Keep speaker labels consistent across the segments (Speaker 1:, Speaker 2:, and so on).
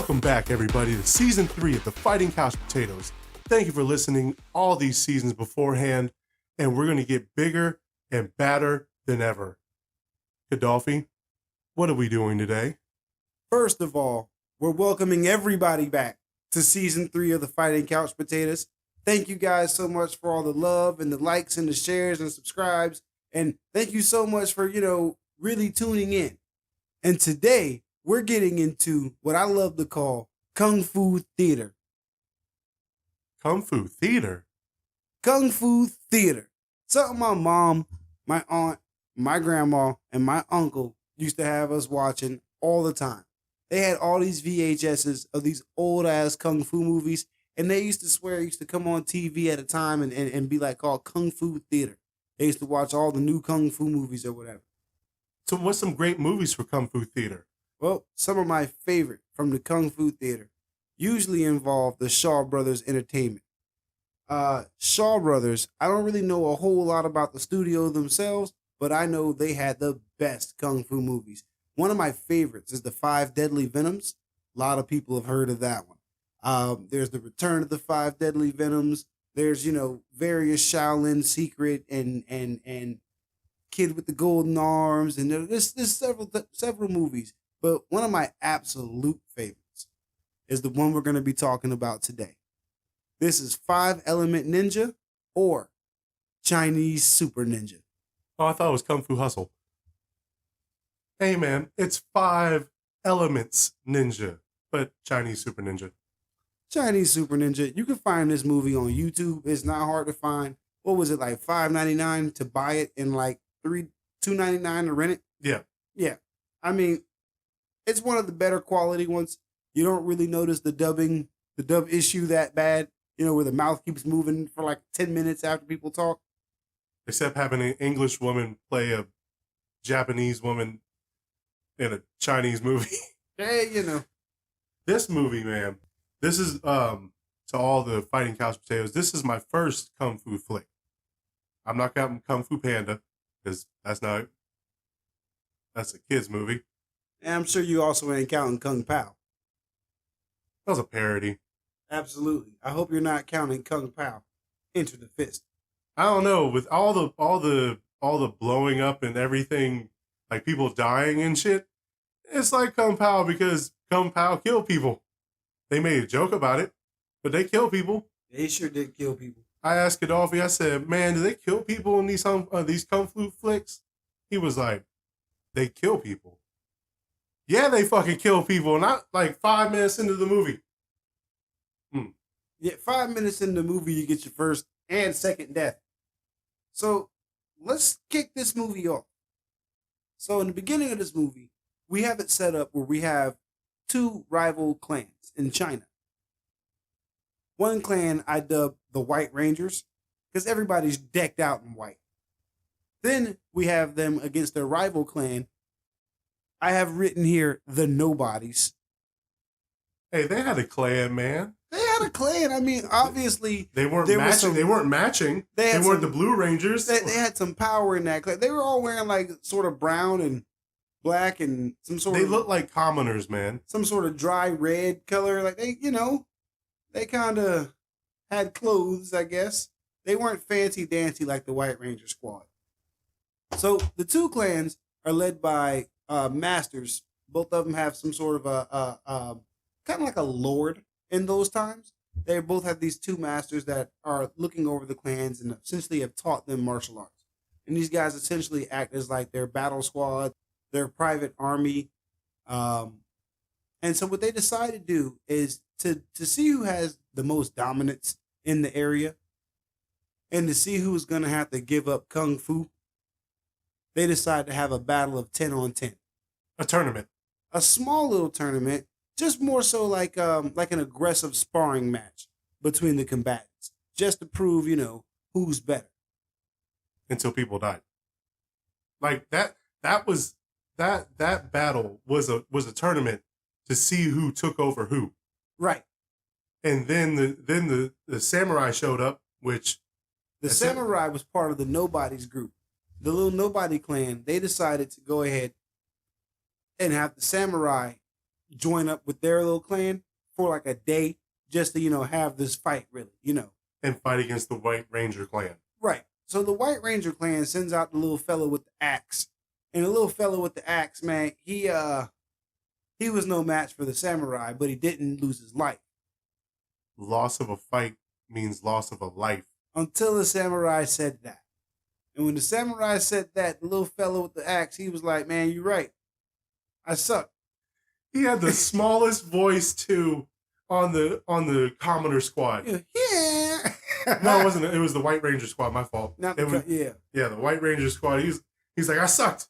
Speaker 1: Welcome back, everybody, to Season 3 of The Fighting Couch Potatoes. Thank you for listening all these seasons beforehand, and we're going to get bigger and badder than ever. Kadawfi, what are we doing today?
Speaker 2: First of all, we're welcoming everybody back to Season 3 of The Fighting Couch Potatoes. Thank you guys so much for all the love and the likes and the shares and subscribes. And thank you so much for, really tuning in. And today, we're getting into what I love to call Kung Fu Theater.
Speaker 1: Kung Fu Theater?
Speaker 2: Kung Fu Theater. Something my mom, my aunt, my grandma, and my uncle used to have us watching all the time. They had all these VHSs of these old-ass Kung Fu movies, and they used to swear it used to come on TV at a time and be like called Kung Fu Theater. They used to watch all the new Kung Fu movies or whatever.
Speaker 1: So what's some great movies for Kung Fu Theater?
Speaker 2: Well, some of my favorite from the Kung Fu Theater usually involve the Shaw Brothers Entertainment. Shaw Brothers, I don't really know a whole lot about the studio themselves, but I know they had the best Kung Fu movies. One of my favorites is The Five Deadly Venoms. A lot of people have heard of that one. There's The Return of the Five Deadly Venoms. There's, various Shaolin Secret and Kid with the Golden Arms. And there's several movies. But one of my absolute favorites is the one we're going to be talking about today. This is 5 Element Ninja or Chinese Super Ninja.
Speaker 1: Oh, I thought it was Kung Fu Hustle. Hey, man, it's 5 Elements Ninja, but Chinese Super Ninja.
Speaker 2: Chinese Super Ninja. You can find this movie on YouTube. It's not hard to find. What was it, like $5.99 to buy it and like $2.99 to rent it?
Speaker 1: Yeah.
Speaker 2: Yeah. I mean, it's one of the better quality ones. You don't really notice the dub issue that bad, where the mouth keeps moving for like 10 minutes after people talk.
Speaker 1: Except having an English woman play a Japanese woman in a Chinese movie.
Speaker 2: Hey,
Speaker 1: This movie, man, this is, to all the Fighting Couch Potatoes, this is my first Kung Fu flick. I'm not counting Kung Fu Panda, because that's a kid's movie.
Speaker 2: And I'm sure you also ain't counting Kung Pao.
Speaker 1: That was a parody.
Speaker 2: Absolutely. I hope you're not counting Kung Pao. Enter the Fist.
Speaker 1: I don't know, with all the blowing up and everything, like people dying and shit, it's like Kung Pao because Kung Pao killed people. They made a joke about it, but they kill people.
Speaker 2: They sure did kill people.
Speaker 1: I asked Kadawfi, I said, man, do they kill people in these Kung Fu flicks? He was like, they kill people. Yeah, they fucking kill people, not like 5 minutes into the movie.
Speaker 2: Yeah, 5 minutes into the movie, you get your first and second death. So let's kick this movie off. So in the beginning of this movie, we have it set up where we have 2 rival clans in China. One clan I dub the White Rangers because everybody's decked out in white. Then we have them against their rival clan. I have written here the Nobodies.
Speaker 1: Hey, they had a clan, man.
Speaker 2: They had a clan. I mean, obviously
Speaker 1: they weren't matching. They weren't matching. They weren't the Blue Rangers.
Speaker 2: They had some power in that clan. They were all wearing like sort of brown and black and some sort of.
Speaker 1: They look like commoners, man.
Speaker 2: Some sort of dry red color. Like they kind of had clothes, I guess. They weren't fancy dancy like the White Ranger squad. So the 2 clans are led by masters. Both of them have some sort of a kind of like a lord in those times. They both have these 2 masters that are looking over the clans and essentially have taught them martial arts. And these guys essentially act as like their battle squad, their private army. And so what they decide to do is to see who has the most dominance in the area and to see who's going to have to give up Kung Fu. They decide to have a battle of 10 on 10.
Speaker 1: A tournament.
Speaker 2: A small little tournament, just more so like an aggressive sparring match between the combatants, just to prove, who's better.
Speaker 1: Until people died. Like that battle was a tournament to see who took over who.
Speaker 2: Right.
Speaker 1: And then the samurai showed up, which
Speaker 2: the samurai was part of the Nobodies group. The little Nobody clan, they decided to go ahead and have the samurai join up with their little clan for like a day just to, have this fight, really.
Speaker 1: And fight against the White Ranger clan.
Speaker 2: Right. So the White Ranger clan sends out the little fellow with the axe. And the little fellow with the axe, man, he was no match for the samurai, but he didn't lose his life.
Speaker 1: Loss of a fight means loss of a life.
Speaker 2: Until the samurai said that. And when the samurai said that, the little fellow with the axe, he was like, man, you're right. I suck.
Speaker 1: He had the smallest voice too on the Commoner squad.
Speaker 2: Yeah.
Speaker 1: No, it wasn't. It was the White Ranger squad. My fault.
Speaker 2: Not
Speaker 1: it was,
Speaker 2: yeah.
Speaker 1: Yeah, the White Ranger squad. He's like, I sucked.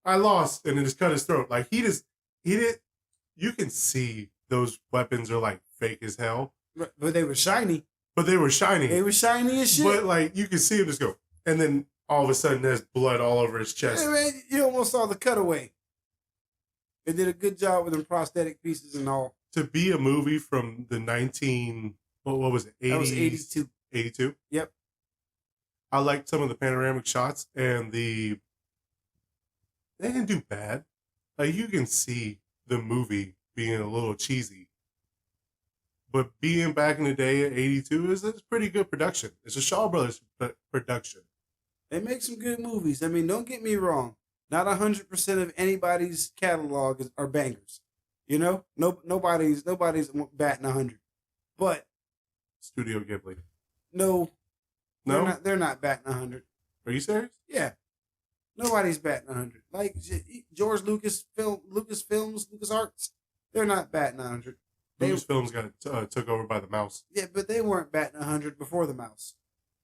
Speaker 1: I lost. And then just cut his throat. Like he did. You can see those weapons are like fake as hell.
Speaker 2: But they were shiny.
Speaker 1: They were shiny
Speaker 2: as shit.
Speaker 1: But like you can see him just go. And then all of a sudden there's blood all over his chest.
Speaker 2: Yeah, man, you almost saw the cutaway. They did a good job with them prosthetic pieces and all.
Speaker 1: To be a movie from the what was it? 80s?
Speaker 2: That was 82.
Speaker 1: 82?
Speaker 2: Yep.
Speaker 1: I liked some of the panoramic shots and they didn't do bad. Like you can see the movie being a little cheesy. But being back in the day at 82 is a pretty good production. It's a Shaw Brothers production.
Speaker 2: They make some good movies. I mean, don't get me wrong. Not 100% of anybody's catalog are bangers. Nobody's batting 100. But
Speaker 1: Studio Ghibli.
Speaker 2: No. They're not batting 100.
Speaker 1: Are you serious?
Speaker 2: Yeah. Nobody's batting 100. Like George Lucasfilms, LucasArts, they're not batting 100.
Speaker 1: Lucasfilms got took over by the mouse.
Speaker 2: Yeah, but they weren't batting 100 before the mouse.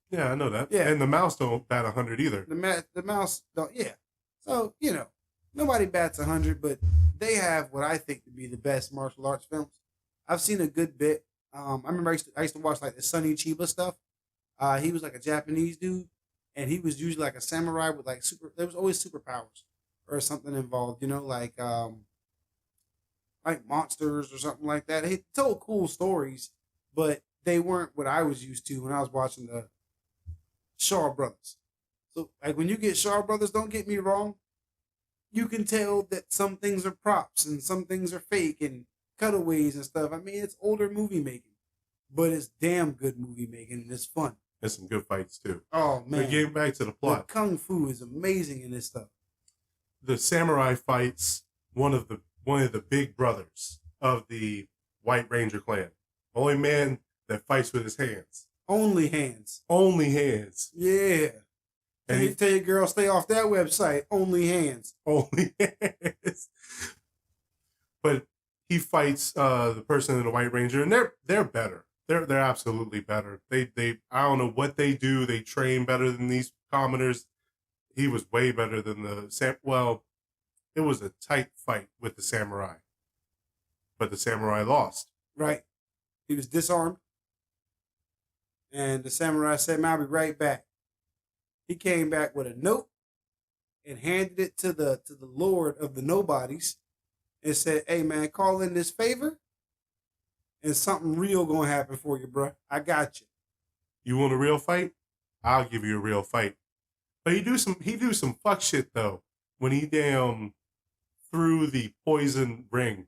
Speaker 1: Yeah, I know that.
Speaker 2: Yeah.
Speaker 1: And the mouse don't bat 100 either.
Speaker 2: The mouse don't, yeah. So, nobody bats 100, but they have what I think to be the best martial arts films. I've seen a good bit. I remember I used to watch like the Sonny Chiba stuff. He was like a Japanese dude, and he was usually like a samurai with like there was always superpowers or something involved, like monsters or something like that. He told cool stories, but they weren't what I was used to when I was watching the Shaw Brothers. So, like, when you get Shaw Brothers, don't get me wrong, you can tell that some things are props and some things are fake and cutaways and stuff. I mean, it's older movie making, but it's damn good movie making and it's fun.
Speaker 1: There's some good fights, too.
Speaker 2: Oh, man.
Speaker 1: But getting back to the plot.
Speaker 2: The Kung Fu is amazing in this stuff.
Speaker 1: The samurai fights one of the big brothers of the White Ranger clan. Only man that fights with his hands.
Speaker 2: Only hands.
Speaker 1: Only hands.
Speaker 2: Yeah. And tell your girl, stay off that website. Only hands.
Speaker 1: Only hands. But he fights the person in the White Ranger, and they're better. They're absolutely better. They I don't know what they do. They train better than these commoners. He was way better than it was a tight fight with the samurai. But the samurai lost.
Speaker 2: Right. He was disarmed. And the samurai said, man, I'll be right back. He came back with a note and handed it to the Lord of the Nobodies and said, hey, man, call in this favor and something real gonna happen for you, bro. I got you.
Speaker 1: You want a real fight? I'll give you a real fight. But he do some fuck shit, though, when he threw the poison ring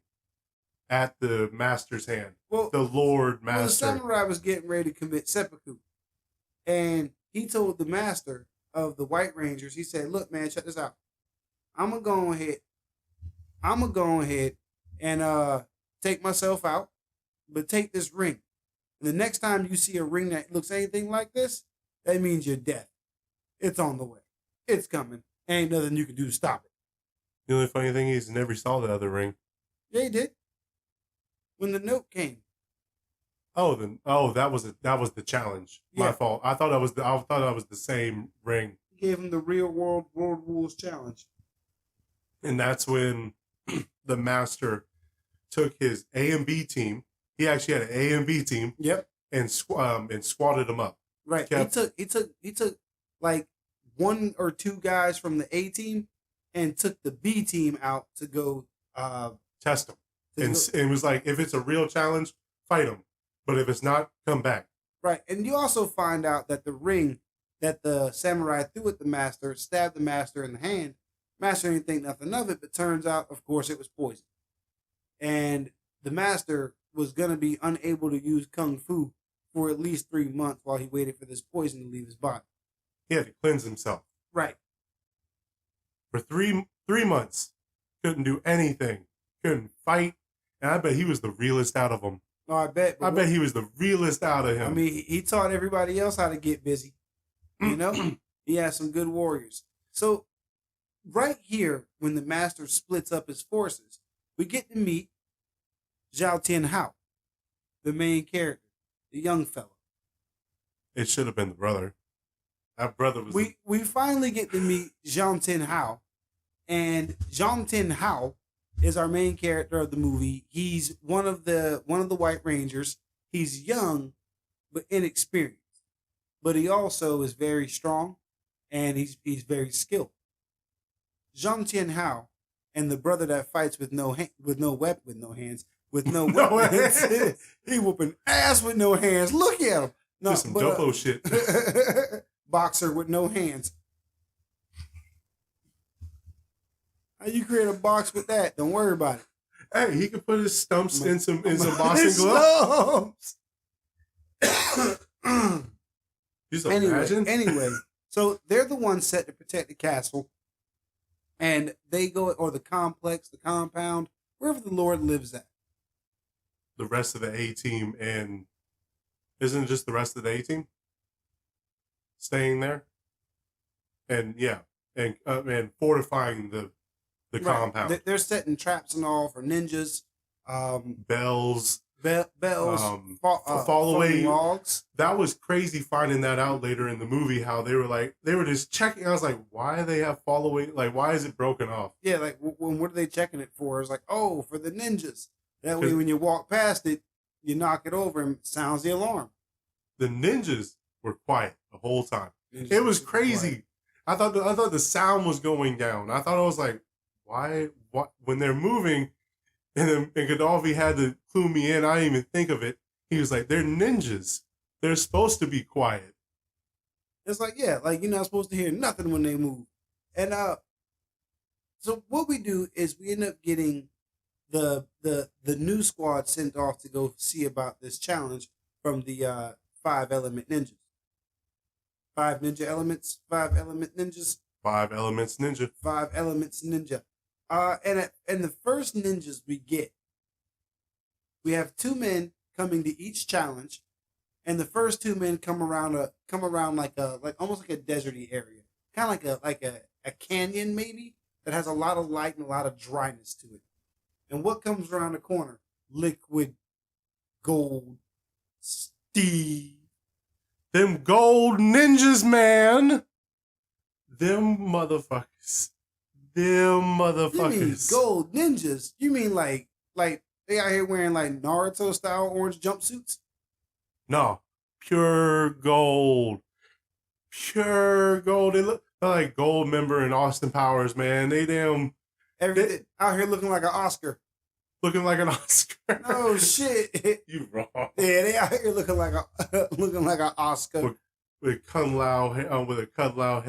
Speaker 1: at the master's hand. Well, the Lord Master.
Speaker 2: Well, the samurai was getting ready to commit seppuku. And he told the master of the White Rangers, he said, look, man, check this out. I'm going to go ahead and take myself out, but take this ring. And the next time you see a ring that looks anything like this, that means you're dead. It's on the way. It's coming. Ain't nothing you can do to stop it.
Speaker 1: The only funny thing is he never saw the other ring.
Speaker 2: Yeah, he did. When the note came.
Speaker 1: That was the challenge. Yeah. My fault. I thought that was the same ring.
Speaker 2: He gave him the real world rules challenge.
Speaker 1: And that's when the master took his A and B team. He actually had an A and B team.
Speaker 2: Yep.
Speaker 1: And squatted them up.
Speaker 2: Right. He took like one or two guys from the A team and took the B team out to go
Speaker 1: test them. And was like, if it's a real challenge, fight them. But if it's not, come back.
Speaker 2: Right. And you also find out that the ring that the samurai threw at the master stabbed the master in the hand. Master didn't think nothing of it, but turns out, of course, it was poison. and the master was gonna be unable to use kung fu for at least 3 months while he waited for this poison to leave his body.
Speaker 1: He had to cleanse himself
Speaker 2: Right.
Speaker 1: for three months. Couldn't do anything. Couldn't fight. And I bet he was the realest out of them.
Speaker 2: No, I bet.
Speaker 1: I bet he was the realest out of him.
Speaker 2: I mean, he taught everybody else how to get busy. You know, he had some good warriors. So, right here, when the master splits up his forces, we get to meet Zhao Tian Hao, the main character, the young fellow.
Speaker 1: It should have been the brother. That brother was.
Speaker 2: We finally get to meet Zhao Tian Hao, and Zhao Tian Hao is our main character of the movie. He's one of the White Rangers. He's young but inexperienced, but he also is very strong, and he's very skilled. Zhang Tian Hao and the brother that fights with no hands, no weapons. He whooping ass with no hands. Look at him. No,
Speaker 1: just some dopo shit.
Speaker 2: Boxer with no hands. How you create a box with that? Don't worry about it.
Speaker 1: Hey, he could put his stumps in some boxing gloves. Just imagine.
Speaker 2: Anyway, so they're the ones set to protect the castle, and they go, or the complex, the compound, wherever the Lord lives at.
Speaker 1: The rest of the A team, and isn't it just the rest of the A team staying there? And yeah, and fortifying the
Speaker 2: Right.
Speaker 1: compound.
Speaker 2: They're setting traps and all for ninjas.
Speaker 1: Bells.
Speaker 2: Fall away logs.
Speaker 1: That was crazy finding that out later in the movie, how they were just checking. I was like, why do they have following? Like, why is it broken off?
Speaker 2: Yeah, like what are they checking it for? It's like, oh, for the ninjas. That way when you walk past it, you knock it over and it sounds the alarm.
Speaker 1: The ninjas were quiet the whole time. It was crazy. I thought the sound was going down. I thought I was like, why? What? When they're moving, and Kadawfi had to clue me in. I didn't even think of it. He was like, they're ninjas. They're supposed to be quiet.
Speaker 2: It's like, yeah, like you're not supposed to hear nothing when they move. And so what we do is we end up getting the new squad sent off to go see about this challenge from the 5 element ninjas. 5 ninja elements, 5 element ninjas.
Speaker 1: 5 elements ninja.
Speaker 2: 5 elements ninja. And the first ninjas we have 2 men coming to each challenge, and the first 2 men come around like almost like a deserty area, kind of like a canyon maybe that has a lot of light and a lot of dryness to it. And what comes around the corner? Liquid gold Steve.
Speaker 1: Them gold ninjas, man. Them motherfuckers.
Speaker 2: You mean gold ninjas? You mean like they out here wearing like Naruto style orange jumpsuits?
Speaker 1: No, pure gold. Pure gold. They look like Gold Member and Austin Powers, man. They
Speaker 2: everything out here looking like an Oscar.
Speaker 1: Looking like an Oscar.
Speaker 2: No shit.
Speaker 1: You wrong.
Speaker 2: Yeah, they out here looking like an Oscar.
Speaker 1: With Kung Lao with a Kung Lao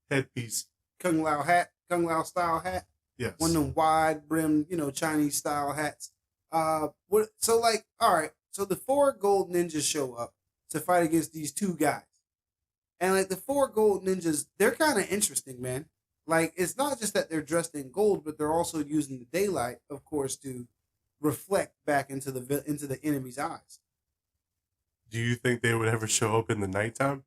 Speaker 1: headpiece.
Speaker 2: Kung Lao style hat.
Speaker 1: Yes.
Speaker 2: One of them wide brim, Chinese style hats. So like, all right. So the 4 gold ninjas show up to fight against these 2 guys. And like the 4 gold ninjas, they're kind of interesting, man. Like it's not just that they're dressed in gold, but they're also using the daylight, of course, to reflect back into the enemy's eyes.
Speaker 1: Do you think they would ever show up in the nighttime?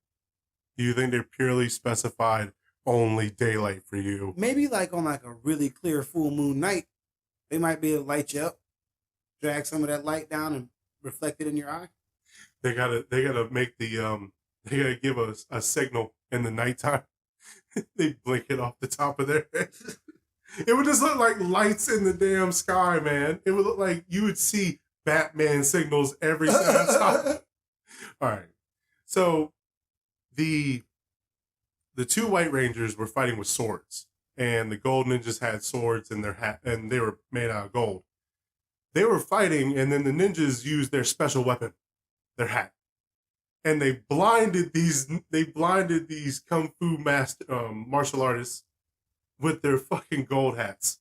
Speaker 1: Do you think they're purely specified only daylight for you?
Speaker 2: Maybe like on like a really clear full moon night, they might be able to light you up, drag some of that light down and reflect it in your eye.
Speaker 1: They gotta make they gotta give us a signal in the nighttime. They blink it off the top of their head. It would just look like lights in the damn sky, man. It would look like you would see Batman signals every time. All right. So the 2 White Rangers were fighting with swords, and the Gold Ninjas had swords in their hat, and they were made out of gold. They were fighting, and then the ninjas used their special weapon, their hat, and they blinded these kung fu martial artists with their fucking gold hats.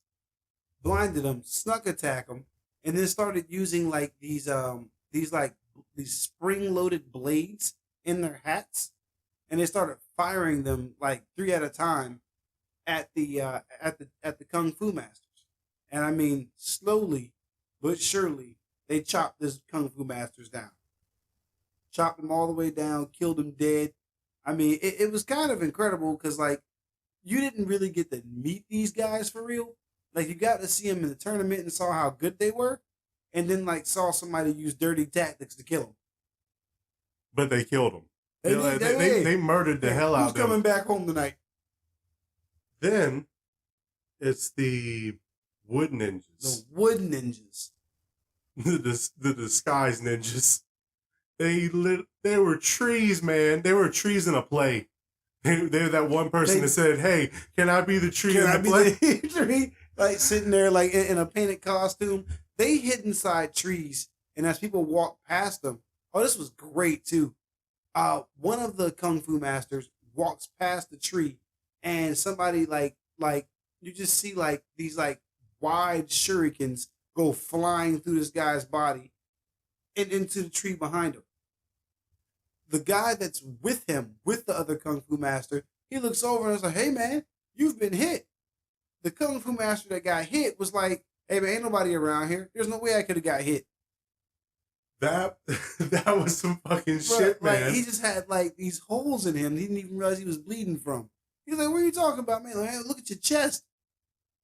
Speaker 2: Blinded them, snuck attack them, and then started using like these spring-loaded blades in their hats, and they started firing them like three at a time at the kung fu masters. And I mean, slowly but surely, they chopped this kung fu masters down, chopped them all the way down, killed them dead. I mean, it was kind of incredible because like you didn't really get to meet these guys for real. Like you got to see them in the tournament and saw how good they were, and then like saw somebody use dirty tactics to kill them.
Speaker 1: But they killed him.
Speaker 2: They
Speaker 1: They murdered the hell out of them.
Speaker 2: Who's coming back home tonight?
Speaker 1: Then it's the wood ninjas.
Speaker 2: The wood ninjas.
Speaker 1: The disguise ninjas. They were trees, man. They were trees in a play. They're that one person that said, "Hey, can I be the tree in the play?"
Speaker 2: The tree? Like sitting there, like in a painted costume. They hid inside trees, and as people walked past them, oh, this was great too. One of the kung fu masters walks past the tree, and somebody like you just see like these like wide shurikens go flying through this guy's body and into the tree behind him. The guy that's with him, with the other kung fu master, he looks over and is like, "Hey man, you've been hit." The kung fu master that got hit was like, "Hey man, ain't nobody around here. There's no way I could have got hit."
Speaker 1: That was some fucking shit, man.
Speaker 2: Like, he just had like these holes in him. He didn't even realize he was bleeding from. He's like, "What are you talking about, man? Like, hey, look at your chest."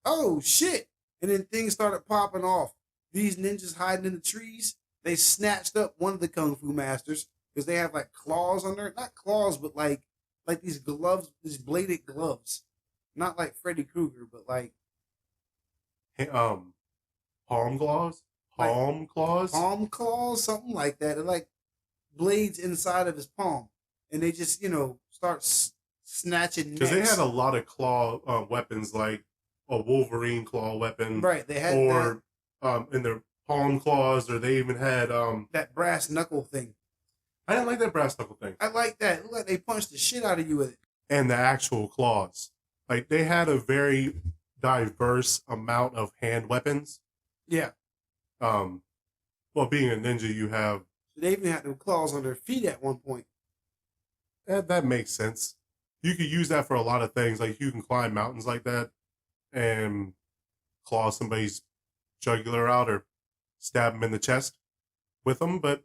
Speaker 2: Oh shit! And then things started popping off. These ninjas hiding in the trees. They snatched up one of the kung fu masters because they have like claws on their, not claws, but like these gloves, these bladed gloves. Not like Freddy Krueger, but like
Speaker 1: palm claws,
Speaker 2: palm claws, something like that. They're like blades inside of his palm, and they just start snatching.
Speaker 1: Because they had a lot of claw weapons, like a Wolverine claw weapon,
Speaker 2: right? They had
Speaker 1: in their palm claws, or they even had
Speaker 2: that brass knuckle thing.
Speaker 1: I didn't like that brass knuckle thing.
Speaker 2: I like that. It looked like they punched the shit out of you with it.
Speaker 1: And the actual claws, like they had a very diverse amount of hand weapons.
Speaker 2: Yeah.
Speaker 1: Well, being a ninja, you have.
Speaker 2: They even had them claws on their feet at one point.
Speaker 1: That makes sense. You could use that for a lot of things. Like you can climb mountains like that and claw somebody's jugular out or stab them in the chest with them. But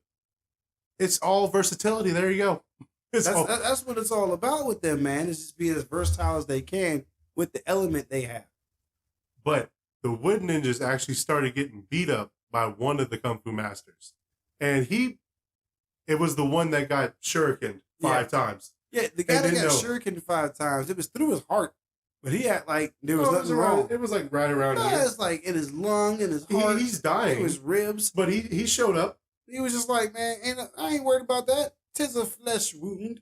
Speaker 1: it's all versatility. There you go.
Speaker 2: That's what it's all about with them, man. Is just being as versatile as they can with the element they have.
Speaker 1: But the wood ninjas actually started getting beat up by one of the kung fu masters, and it was the one that got shurikened 5 times.
Speaker 2: Yeah, the guy that got shurikened 5 times, it was through his heart, but he had like there was nothing wrong.
Speaker 1: It was like right around here.
Speaker 2: It's like in his lung, in his heart.
Speaker 1: He's dying.
Speaker 2: In his ribs.
Speaker 1: But he showed up.
Speaker 2: He was just like, "Man, I ain't worried about that. 'Tis a flesh wound."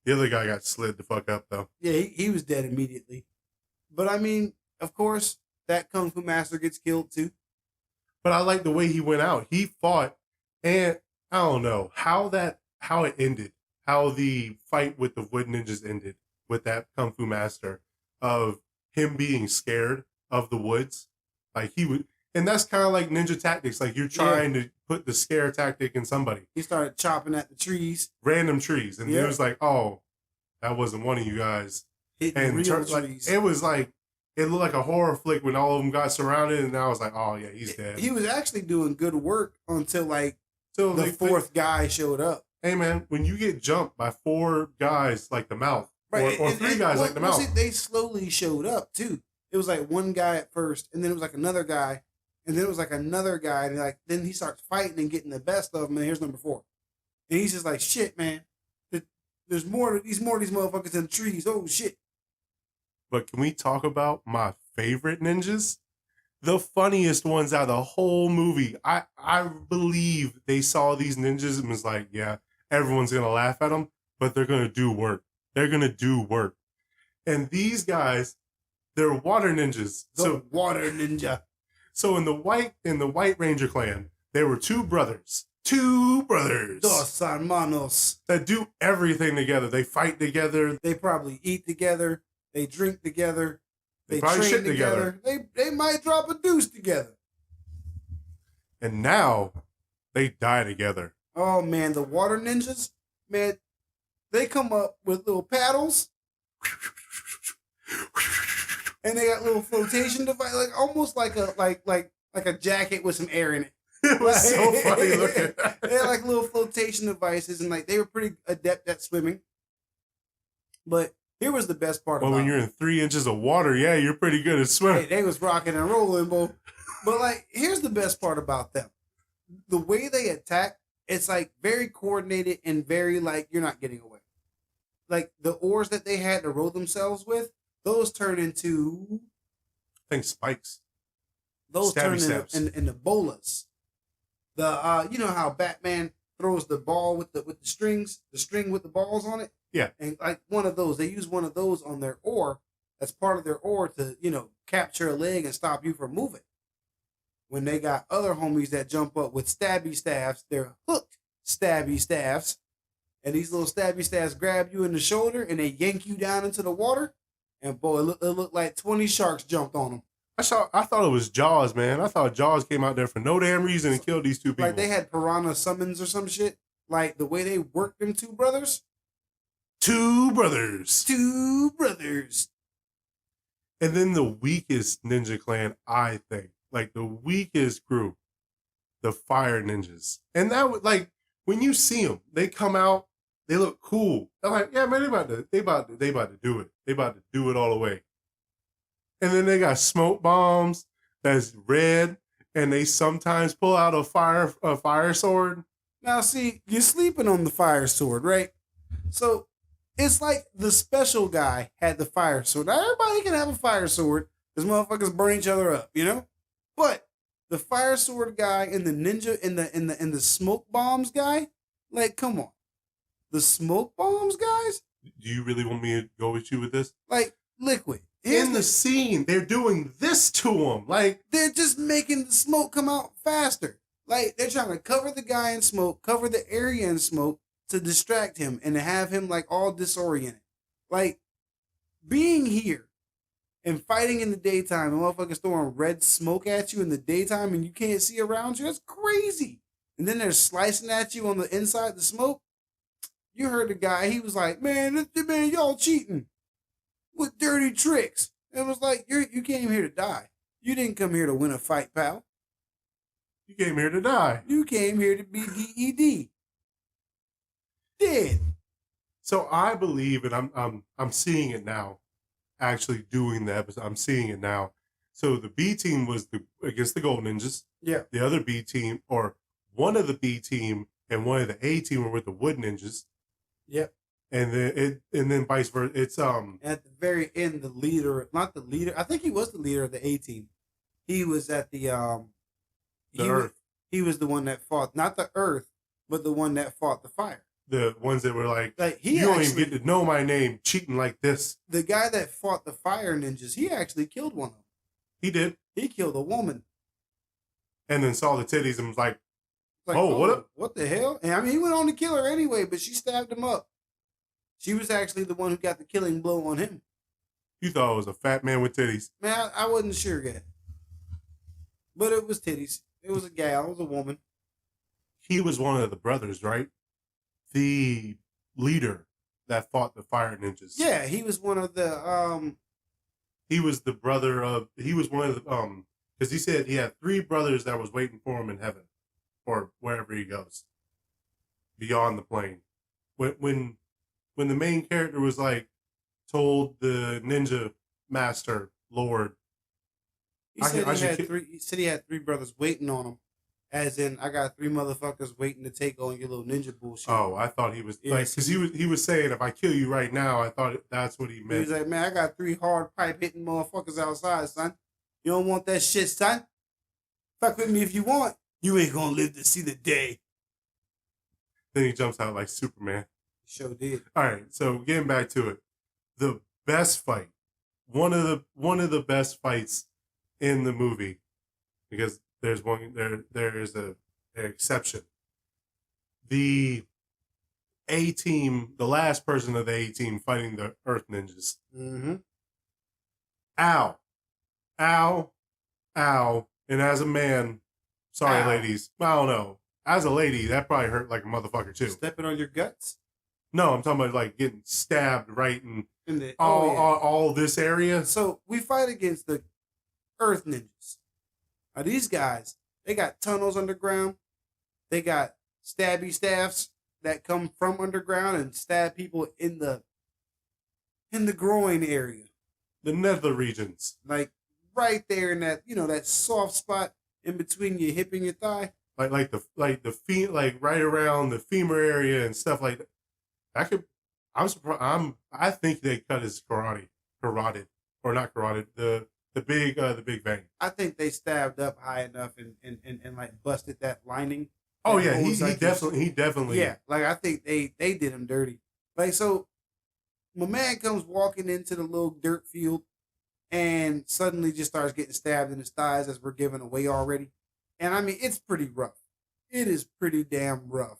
Speaker 1: The other guy got slid the fuck up though.
Speaker 2: Yeah, he was dead immediately. But I mean, of course, that kung fu master gets killed too.
Speaker 1: But I like the way he went out. He fought, and I don't know how it ended. How the fight with the wood ninjas ended with that kung fu master, of him being scared of the woods. Like he would, and that's kind of like ninja tactics. Like you're trying to put the scare tactic in somebody.
Speaker 2: He started chopping at the trees,
Speaker 1: random trees, and it was like, "Oh, that wasn't one of you guys."
Speaker 2: Hitting real trees.
Speaker 1: Like, it was like. It looked like a horror flick when all of them got surrounded, and I was like, "Oh yeah, he's dead."
Speaker 2: He was actually doing good work until the 4th guy showed up.
Speaker 1: Hey man, when you get jumped by 4 guys like the mouth, right, or 3 guys like the mouth,
Speaker 2: see, they slowly showed up too. It was like one guy at first, and then it was like another guy, and then it was like another guy, and then he starts fighting and getting the best of them. And here's number 4, and he's just like, "Shit, man, there's more of these motherfuckers in the trees. Oh shit."
Speaker 1: But can we talk about my favorite ninjas? The funniest ones out of the whole movie. I believe they saw these ninjas and was like, yeah, everyone's going to laugh at them, but they're going to do work. They're going to do work. And these guys, they're water ninjas.
Speaker 2: Water ninja.
Speaker 1: So in the White Ranger clan, there were 2 brothers. 2 brothers.
Speaker 2: Dos hermanos.
Speaker 1: That do everything together. They fight together.
Speaker 2: They probably eat together. They drink together.
Speaker 1: They probably
Speaker 2: train
Speaker 1: shit together.
Speaker 2: They might drop a deuce together.
Speaker 1: And now they die together.
Speaker 2: Oh man, the water ninjas, man, they come up with little paddles, and they got little flotation device, like almost like a jacket with some air in it.
Speaker 1: It was so funny looking.
Speaker 2: They had like little flotation devices, and like they were pretty adept at swimming. But here was the best part
Speaker 1: Well,
Speaker 2: about
Speaker 1: when you're in 3 inches of water, yeah, you're pretty good at swimming.
Speaker 2: Hey, they was rocking and rolling, bro. But like, here's the best part about them: the way they attack. It's like very coordinated and very like you're not getting away. Like the oars that they had to row themselves with, those turn into
Speaker 1: I think spikes.
Speaker 2: those
Speaker 1: Stabby
Speaker 2: turn
Speaker 1: stabs.
Speaker 2: into bolas. The you know how Batman throws the ball with the strings, the string with the balls on it?
Speaker 1: Yeah.
Speaker 2: And like one of those, they use one of those on their oar as part of their oar to, capture a leg and stop you from moving. When they got other homies that jump up with stabby staffs, they're hooked stabby staffs. And these little stabby staffs grab you in the shoulder and they yank you down into the water. And boy, it looked like 20 sharks jumped on them.
Speaker 1: I thought it was Jaws, man. I thought Jaws came out there for no damn reason and killed these 2 people.
Speaker 2: Like they had piranha summons or some shit. Like the way they worked them 2 brothers.
Speaker 1: 2 brothers.
Speaker 2: 2 brothers.
Speaker 1: And then the weakest ninja clan, I think. Like the weakest group. The fire ninjas. And that was like, when you see them, they come out, they look cool. They're like, yeah, man, they about to do it. They about to do it all the way. And then they got smoke bombs that's red, and they sometimes pull out a fire sword.
Speaker 2: Now, see, you're sleeping on the fire sword, right? So it's like the special guy had the fire sword. Now, everybody can have a fire sword because motherfuckers burn each other up, But the fire sword guy and the ninja and the smoke bombs guy, like, come on, the smoke bombs guys.
Speaker 1: Do you really want me to go with you with this?
Speaker 2: Like liquid.
Speaker 1: In the scene, they're doing this to them. Like
Speaker 2: they're just making the smoke come out faster. Like they're trying to cover the guy in smoke, cover the area in smoke to distract him and to have him like all disoriented. Like being here and fighting in the daytime and motherfuckers throwing red smoke at you in the daytime and you can't see around you, that's crazy. And then they're slicing at you on the inside the smoke. You heard the guy, he was like, man, y'all cheating with dirty tricks. It was like, you came here to die. You didn't come here to win a fight, pal.
Speaker 1: You came here to die.
Speaker 2: You came here to be DED. Dead.
Speaker 1: So I believe, and I'm seeing it now, actually doing the episode. I'm seeing it now. So the B team was against the Gold Ninjas.
Speaker 2: Yeah.
Speaker 1: The other B team, or one of the B team and one of the A team were with the Wood Ninjas.
Speaker 2: Yep.
Speaker 1: And then vice versa. It's
Speaker 2: at the very end, the leader, not the leader, I think he was the leader of the A team. He was at the
Speaker 1: Earth.
Speaker 2: He was the one that fought, not the Earth, but the one that fought the fire.
Speaker 1: The ones that were like
Speaker 2: he
Speaker 1: you don't even get to know my name, cheating like this.
Speaker 2: The guy that fought the fire ninjas, he actually killed one of them.
Speaker 1: He did.
Speaker 2: He killed a woman.
Speaker 1: And then saw the titties and was like, oh, what up?
Speaker 2: What the hell? And I mean, he went on to kill her anyway, but she stabbed him up. She was actually the one who got the killing blow on him.
Speaker 1: You thought it was a fat man with titties.
Speaker 2: Man, I wasn't sure yet. But it was titties. It was a gal. It was a woman.
Speaker 1: He was one of the brothers, right? The leader that fought the fire ninjas.
Speaker 2: Yeah, he was one of the
Speaker 1: He was the brother of. He was one of the because he said he had 3 brothers that was waiting for him in heaven, or wherever he goes, beyond the plane. When the main character was like told the ninja master lord,
Speaker 2: he said he had 3 brothers waiting on him. As in, I got 3 motherfuckers waiting to take on your little ninja bullshit.
Speaker 1: Oh, I thought he was like, because he was saying, if I kill you right now, I thought that's what he meant.
Speaker 2: He was like, man, I got 3 hard pipe hitting motherfuckers outside, son. You don't want that shit, son. Fuck with me if you want. You ain't gonna live to see the day.
Speaker 1: Then he jumps out like Superman.
Speaker 2: Sure did.
Speaker 1: All right, so getting back to it, the best fight, one of the best fights in the movie, because there's one there is an exception. The A team, the last person of the A team fighting the Earth Ninjas.
Speaker 2: Mm-hmm.
Speaker 1: Ow, and as a man, Sorry,
Speaker 2: Ow.
Speaker 1: ladies. I don't know. As a lady, that probably hurt like a motherfucker too.
Speaker 2: Stepping on your guts?
Speaker 1: No, I'm talking about like getting stabbed right in
Speaker 2: In
Speaker 1: all this area.
Speaker 2: So we fight against the Earth Ninjas. Now these guys, they got tunnels underground. They got stabby staffs that come from underground and stab people in the groin area.
Speaker 1: The nether regions.
Speaker 2: Like right there in that, that soft spot in between your hip and your thigh.
Speaker 1: Like the feet, like right around the femur area and stuff like that. I'm surprised. I think they cut his carotid, or not carotid. The big vein.
Speaker 2: I think they stabbed up high enough and like busted that lining.
Speaker 1: Oh yeah, he
Speaker 2: like
Speaker 1: definitely.
Speaker 2: Yeah, like I think they did him dirty. Like so, my man comes walking into the little dirt field, and suddenly just starts getting stabbed in his thighs as we're giving away already. And I mean, it's pretty rough. It is pretty damn rough.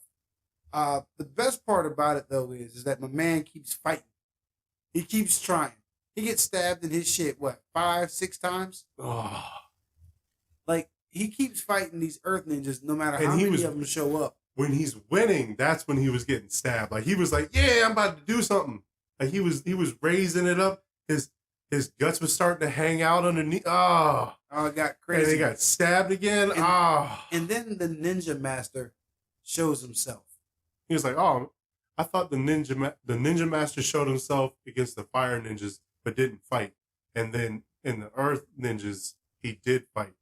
Speaker 2: The best part about it though is that my man keeps fighting. He keeps trying. He gets stabbed in his shit, 5-6 times?
Speaker 1: Oh.
Speaker 2: Like, he keeps fighting these Earth Ninjas no matter how many of them show up.
Speaker 1: When he's winning, that's when he was getting stabbed. Like, he was like, yeah, I'm about to do something. Like, he was raising it up. His guts was starting to hang out underneath. Oh,
Speaker 2: it got crazy.
Speaker 1: And he got stabbed again.
Speaker 2: And then the Ninja Master shows himself.
Speaker 1: He was like, oh, I thought the Ninja Master showed himself against the Fire Ninjas, but didn't fight. And then in the Earth Ninjas, he did fight.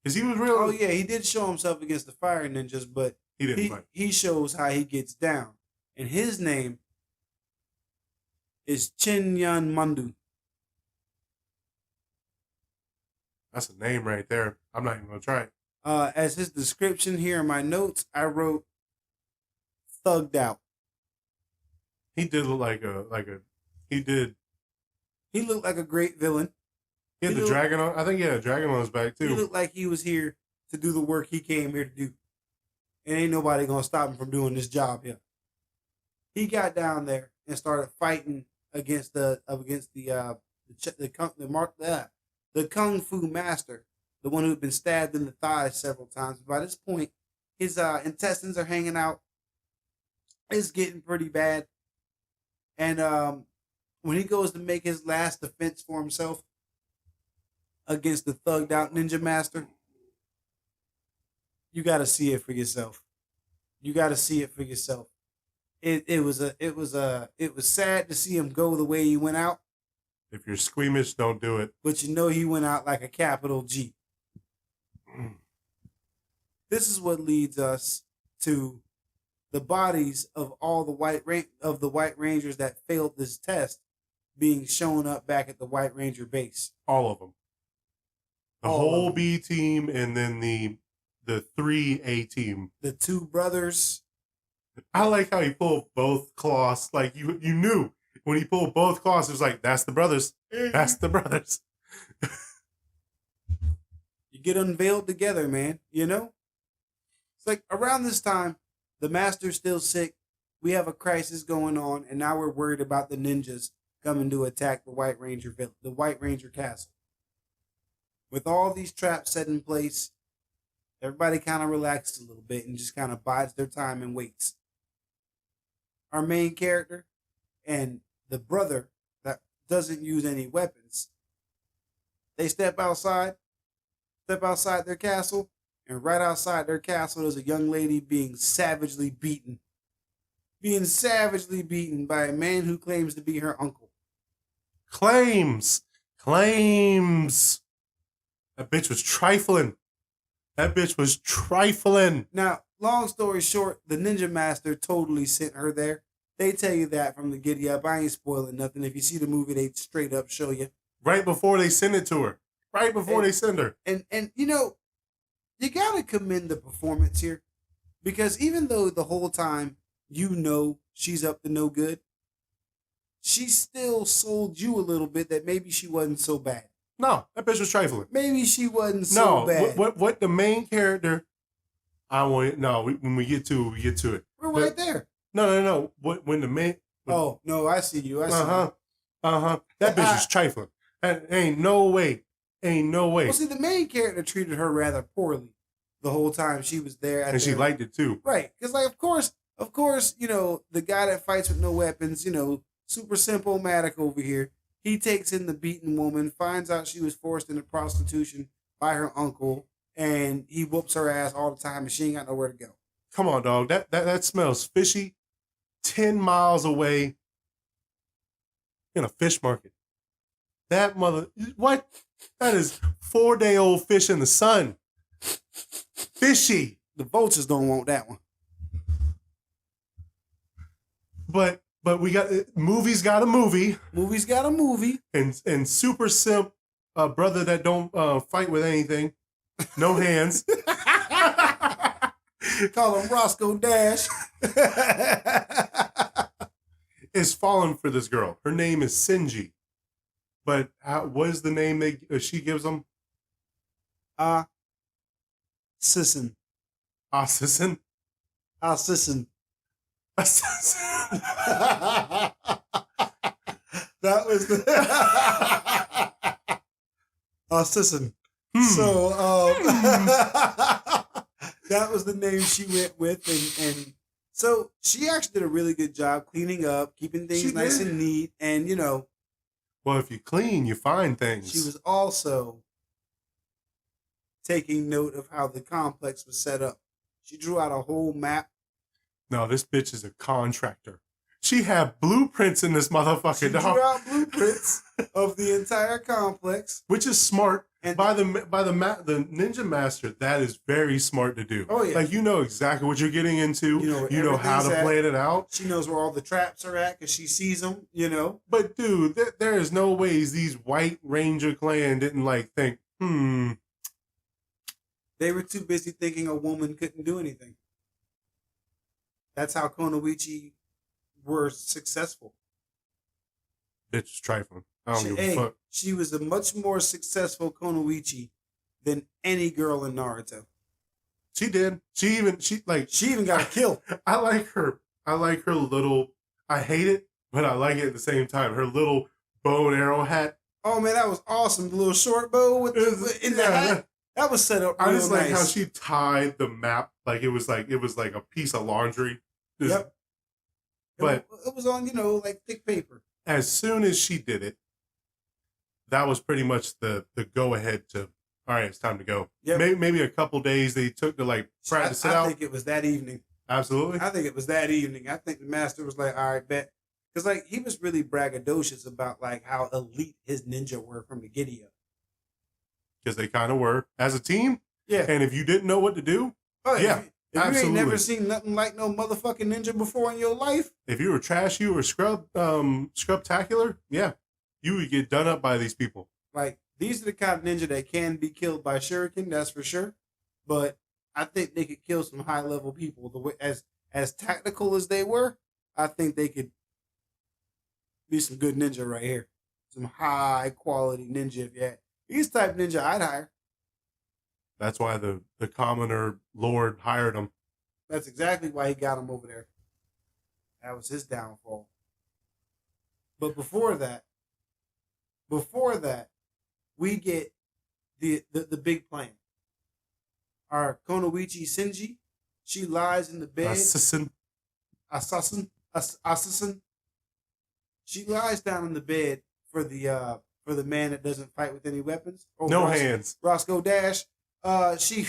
Speaker 1: Because he was real.
Speaker 2: Oh, yeah, he did show himself against the Fire Ninjas, but
Speaker 1: he didn't fight.
Speaker 2: He shows how he gets down. And his name is Chinyan Mandu.
Speaker 1: That's a name right there. I'm not even going to try it.
Speaker 2: As his description here in my notes, I wrote thugged out.
Speaker 1: He did look
Speaker 2: He looked like a great villain.
Speaker 1: He had the dragon on. I think he had a dragon on his back too.
Speaker 2: He looked like he was here to do the work he came here to do. And ain't nobody gonna stop him from doing this job here. He got down there and started fighting against the kung fu master, the one who had been stabbed in the thighs several times. By this point, his intestines are hanging out. It's getting pretty bad. And when he goes to make his last defense for himself against the thugged out ninja master, you got to see it for yourself. You got to see it for yourself. It was sad to see him go the way he went out.
Speaker 1: If you're squeamish, don't do it.
Speaker 2: But you know he went out like a capital G. This is what leads us to the bodies of all the White Rangers that failed this test being shown up back at the White Ranger base.
Speaker 1: All of them. The whole B team, and then the 3A team.
Speaker 2: The two brothers.
Speaker 1: I like how he pulled both claws. Like you knew when he pulled both claws, it was like, that's the brothers. That's the brothers.
Speaker 2: You get unveiled together, man. You know? It's like around this time, the master's still sick. We have a crisis going on, and now we're worried about the ninjas coming to attack the White Ranger castle. With all these traps set in place, everybody kind of relaxes a little bit and just kind of bides their time and waits. Our main character and the brother that doesn't use any weapons, they step outside their castle, and right outside their castle there's a young lady being savagely beaten by a man who claims to be her uncle.
Speaker 1: Claims. That bitch was trifling.
Speaker 2: Now, long story short, the Ninja Master totally sent her there. They tell you that from the giddy up. I ain't spoiling nothing. If you see the movie, they straight up show you.
Speaker 1: Right before they send it to her. Right before they send her.
Speaker 2: And you know, you gotta commend the performance here. Because even though the whole time you know she's up to no good, she still sold you a little bit that maybe she wasn't so bad.
Speaker 1: No, that bitch was trifling.
Speaker 2: Maybe she wasn't so bad.
Speaker 1: What the main character? When we get to it.
Speaker 2: We're right there.
Speaker 1: No. When the main?
Speaker 2: Oh no, I see you.
Speaker 1: That bitch was trifling. Ain't no way.
Speaker 2: Well, see, the main character treated her rather poorly. the whole time she was there.
Speaker 1: And she liked it too.
Speaker 2: Right. Because, like, of course, you know, the guy that fights with no weapons, you know, super simple-matic over here. He takes in the beaten woman, finds out she was forced into prostitution by her uncle, and he whoops her ass all the time, and she ain't got nowhere to go.
Speaker 1: Come on, dog. That smells fishy. 10 miles away in a fish market. That what? That is 4-day-old fish in the sun. Fishy.
Speaker 2: The vultures don't want that one.
Speaker 1: But we got movies got a movie.
Speaker 2: Movie's got a movie.
Speaker 1: And super simp brother that don't fight with anything. No hands.
Speaker 2: Call him Roscoe Dash.
Speaker 1: Is falling for this girl. Her name is Senie. But what is the name she gives him?
Speaker 2: Sisson.
Speaker 1: Sisson?
Speaker 2: Sisson.
Speaker 1: Assassin.
Speaker 2: That was the Sisson. So that was the name she went with, and so she actually did a really good job cleaning up, keeping things nice and neat, and you know.
Speaker 1: Well, if you clean, you find things.
Speaker 2: She was also taking note of how the complex was set up. She drew out a whole map.
Speaker 1: No, this bitch is a contractor. She had blueprints in this motherfucker.
Speaker 2: She drew out blueprints of the entire complex,
Speaker 1: which is smart.
Speaker 2: And
Speaker 1: by the Ninja Master, that is very smart to do.
Speaker 2: Oh yeah,
Speaker 1: like you know exactly what you're getting into. You know how to plan it out.
Speaker 2: She knows where all the traps are at because she sees them. You know.
Speaker 1: But dude, there is no ways these White Ranger clan didn't like think.
Speaker 2: They were too busy thinking a woman couldn't do anything. That's how Konoichi were successful.
Speaker 1: Bitch is trifling. I don't give a fuck.
Speaker 2: She was a much more successful Konoichi than any girl in Naruto.
Speaker 1: She did. She even
Speaker 2: got a kill.
Speaker 1: I like her. I like her little. I hate it, but I like it at the same time. Her little bow and arrow hat.
Speaker 2: Oh man, that was awesome. The little short bow with the hat. That was set up.
Speaker 1: I just like how she tied the map. Like it was like a piece of laundry.
Speaker 2: Yep.
Speaker 1: But
Speaker 2: it was on, like thick paper.
Speaker 1: As soon as she did it, that was pretty much the go ahead to, all right, it's time to go. Yep. Maybe a couple days they took to like practice it out.
Speaker 2: I think it was that evening.
Speaker 1: Absolutely.
Speaker 2: I think it was that evening. I think the master was like, all right, bet. Because like he was really braggadocious about like how elite his ninja were from the giddy up.
Speaker 1: Because they kind of were as a team.
Speaker 2: Yeah.
Speaker 1: And if you didn't know what to do, yeah.
Speaker 2: If you ain't never seen nothing like no motherfucking ninja before in your life.
Speaker 1: If you were trashy or scrubtacular, yeah, you would get done up by these people.
Speaker 2: Like, these are the kind of ninja that can be killed by shuriken, that's for sure. But I think they could kill some high level people. The way as tactical as they were, I think they could be some good ninja right here. Some high quality ninja if you had. These type of ninja I'd hire.
Speaker 1: That's why the commoner lord hired him.
Speaker 2: That's exactly why he got him over there. That was his downfall. But before that, we get the big plan. Our Konoichi Senie, she lies in the bed. Assassin. She lies down in the bed for the man that doesn't fight with any weapons.
Speaker 1: No hands.
Speaker 2: Roscoe Dash. She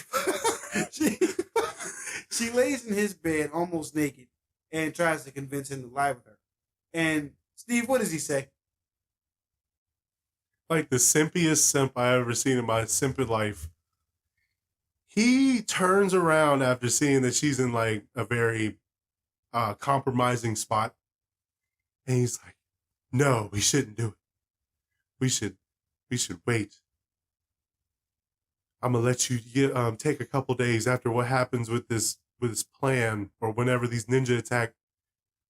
Speaker 2: lays in his bed almost naked and tries to convince him to lie with her. And Steve, what does he say?
Speaker 1: Like the simpiest simp I ever seen in my simpid life. He turns around after seeing that she's in like a very compromising spot, and he's like, "No, we shouldn't do it. We should wait. I'm gonna let you take a couple days after what happens with this plan, or whenever these ninja attack.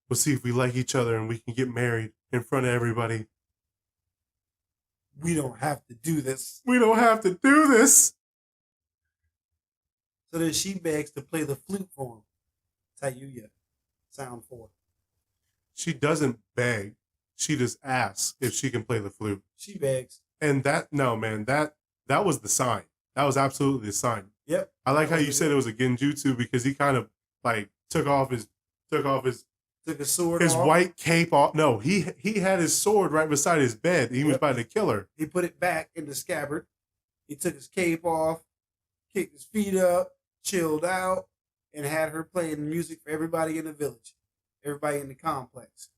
Speaker 1: We'll see if we like each other and we can get married in front of everybody.
Speaker 2: We don't have to do this.
Speaker 1: We don't have to do this."
Speaker 2: So then she begs to play the flute for him. Tayuya, sound 4.
Speaker 1: She doesn't beg. She just asks if she can play the flute.
Speaker 2: She begs.
Speaker 1: And that was the sign. That was absolutely the sign.
Speaker 2: Yep.
Speaker 1: I like how you said it was a genjutsu because he kind of like took his
Speaker 2: sword
Speaker 1: his
Speaker 2: off.
Speaker 1: white cape off. No, he had his sword right beside his bed. He was about to kill her.
Speaker 2: He put it back in the scabbard. He took his cape off, kicked his feet up, chilled out, and had her playing music for everybody in the village, everybody in the complex.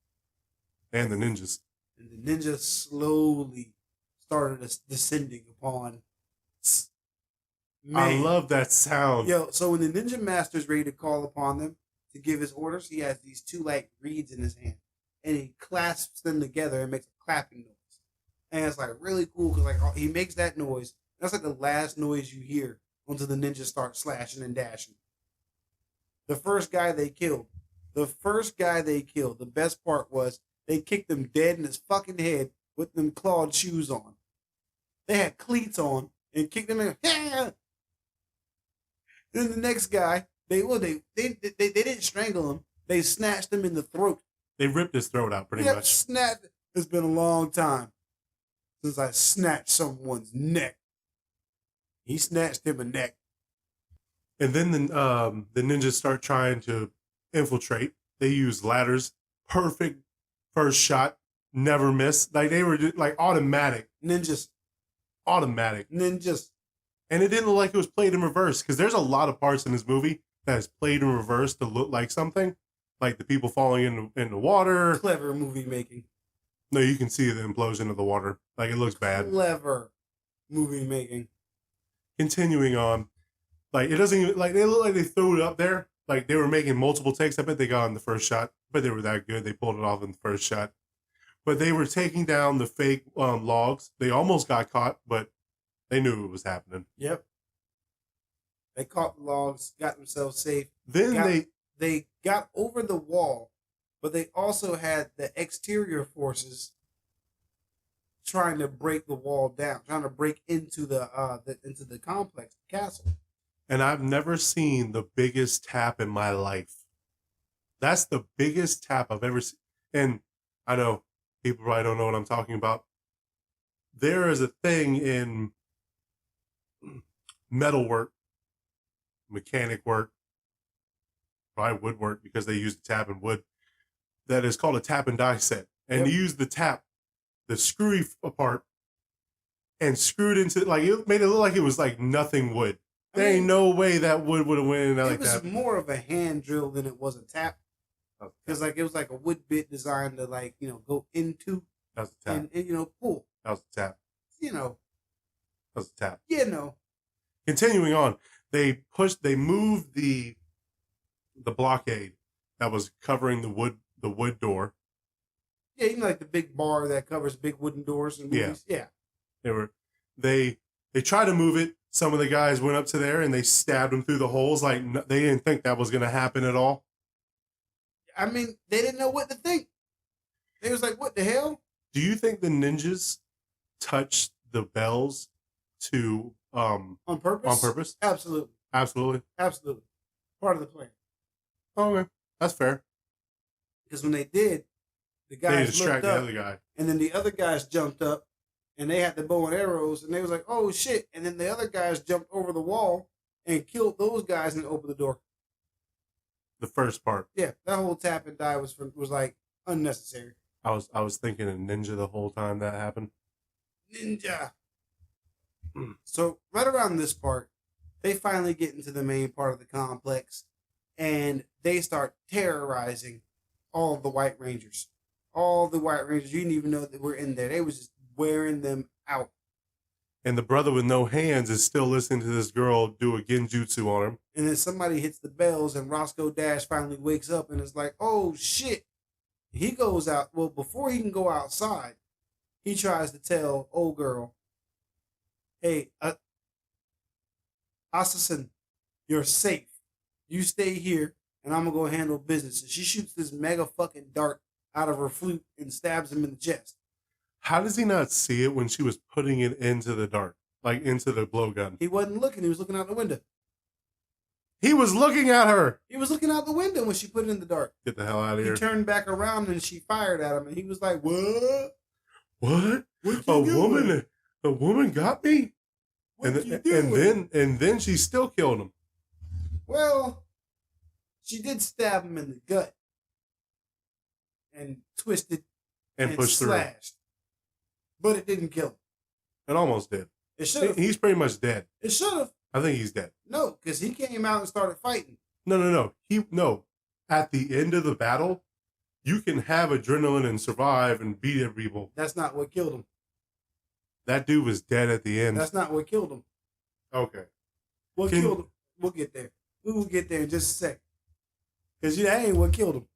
Speaker 1: And the ninjas.
Speaker 2: And the ninja slowly started descending upon.
Speaker 1: Man. I love that sound.
Speaker 2: Yo, so when the ninja master's ready to call upon them to give his orders, he has these two like reeds in his hand, and he clasps them together and makes a clapping noise. And it's like really cool because like he makes that noise. That's like the last noise you hear until the ninjas start slashing and dashing. The first guy they killed, the best part was they kicked him dead in his fucking head with them clawed shoes on. They had cleats on and kicked him in. Yeah! And then the next guy, they didn't strangle him. They snatched him in the throat.
Speaker 1: They ripped his throat out pretty much.
Speaker 2: Snatched. It's been a long time since I snatched someone's neck. He snatched him a neck.
Speaker 1: And then the ninjas start trying to infiltrate. They use ladders. Perfect first shot. Never miss. Like they were like automatic.
Speaker 2: Ninjas.
Speaker 1: Automatic.
Speaker 2: Ninjas.
Speaker 1: And it didn't look like it was played in reverse because there's a lot of parts in this movie that is played in reverse to look like something. Like the people falling in the water.
Speaker 2: Clever movie making.
Speaker 1: No, you can see the implosion of the water. Like it looks bad.
Speaker 2: Clever movie making.
Speaker 1: Continuing on. Like it doesn't even like they look like they threw it up there. Like they were making multiple takes. I bet they got in the first shot. But they were that good. They pulled it off in the first shot. But they were taking down the fake logs. They almost got caught, but they knew it was happening.
Speaker 2: Yep. They caught the logs, got themselves safe.
Speaker 1: Then
Speaker 2: they got over the wall, but they also had the exterior forces trying to break the wall down, trying to break into the complex, the castle.
Speaker 1: And I've never seen the biggest tap in my life. That's the biggest tap I've ever seen. And I know people probably don't know what I'm talking about. There is a thing in metalwork, mechanic work, probably woodwork because they use the tap and wood, that is called a tap and die set. And you use the tap, the screwy part, and screwed into, like, it made it look like it was like nothing wood. There ain't no way that wood would have went in there like that.
Speaker 2: It was more of a hand drill than it was a tap. Because like it was like a wood bit designed to like, go into.
Speaker 1: That was the tap.
Speaker 2: And pull.
Speaker 1: That was the tap.
Speaker 2: That
Speaker 1: was the tap.
Speaker 2: Continuing
Speaker 1: on, they moved the blockade that was covering the wood door.
Speaker 2: Yeah, like the big bar that covers big wooden doors in movies. Yeah.
Speaker 1: They tried to move it. Some of the guys went up to there and they stabbed them through the holes. Like they didn't think that was going to happen at all.
Speaker 2: I mean, they didn't know what to think. They was like, "What the hell?"
Speaker 1: Do you think the ninjas touched the bells to
Speaker 2: on purpose?
Speaker 1: On purpose?
Speaker 2: Absolutely. Part of the plan.
Speaker 1: Okay, that's fair.
Speaker 2: Because when they did, the guys
Speaker 1: they distracted
Speaker 2: looked up,
Speaker 1: the other guy,
Speaker 2: and then the other guys jumped up, and they had the bow and arrows, and they was like, "Oh shit!" And then the other guys jumped over the wall and killed those guys and opened the door.
Speaker 1: The first part.
Speaker 2: Yeah, that whole tap and die was like unnecessary.
Speaker 1: I was thinking of ninja the whole time that happened.
Speaker 2: Ninja. So right around this part, they finally get into the main part of the complex, and they start terrorizing all the White Rangers. All the White Rangers, you didn't even know that were in there. They was just wearing them out.
Speaker 1: And the brother with no hands is still listening to this girl do a genjutsu on him.
Speaker 2: And then somebody hits the bells, and Roscoe Dash finally wakes up and is like, "Oh shit!" He goes out. Well, before he can go outside, he tries to tell old girl, "Hey, assassin, you're safe. You stay here, and I'm gonna go handle business." And she shoots this mega fucking dart out of her flute and stabs him in the chest.
Speaker 1: How does he not see it when she was putting it into the dart, like into the blowgun?
Speaker 2: He wasn't looking. He was looking out the window.
Speaker 1: He was looking at her.
Speaker 2: He was looking out the window when she put it in the dart.
Speaker 1: Get the hell out of here.
Speaker 2: He turned back around and she fired at him, and he was like, "What?
Speaker 1: What? A woman got me?
Speaker 2: What you doing?
Speaker 1: And then she still killed him.
Speaker 2: Well, she did stab him in the gut and twisted
Speaker 1: And pushed
Speaker 2: slashed, but it didn't kill him.
Speaker 1: It almost did.
Speaker 2: It should have.
Speaker 1: He's pretty much dead.
Speaker 2: It should have.
Speaker 1: I think he's dead.
Speaker 2: No, because he came out and started fighting.
Speaker 1: No. No. At the end of the battle, you can have adrenaline and survive and beat people.
Speaker 2: That's not what killed him.
Speaker 1: That dude was dead at the end.
Speaker 2: That's not what killed him.
Speaker 1: Okay.
Speaker 2: What killed him? We'll get there. We will get there in just a second. Because that ain't what killed him.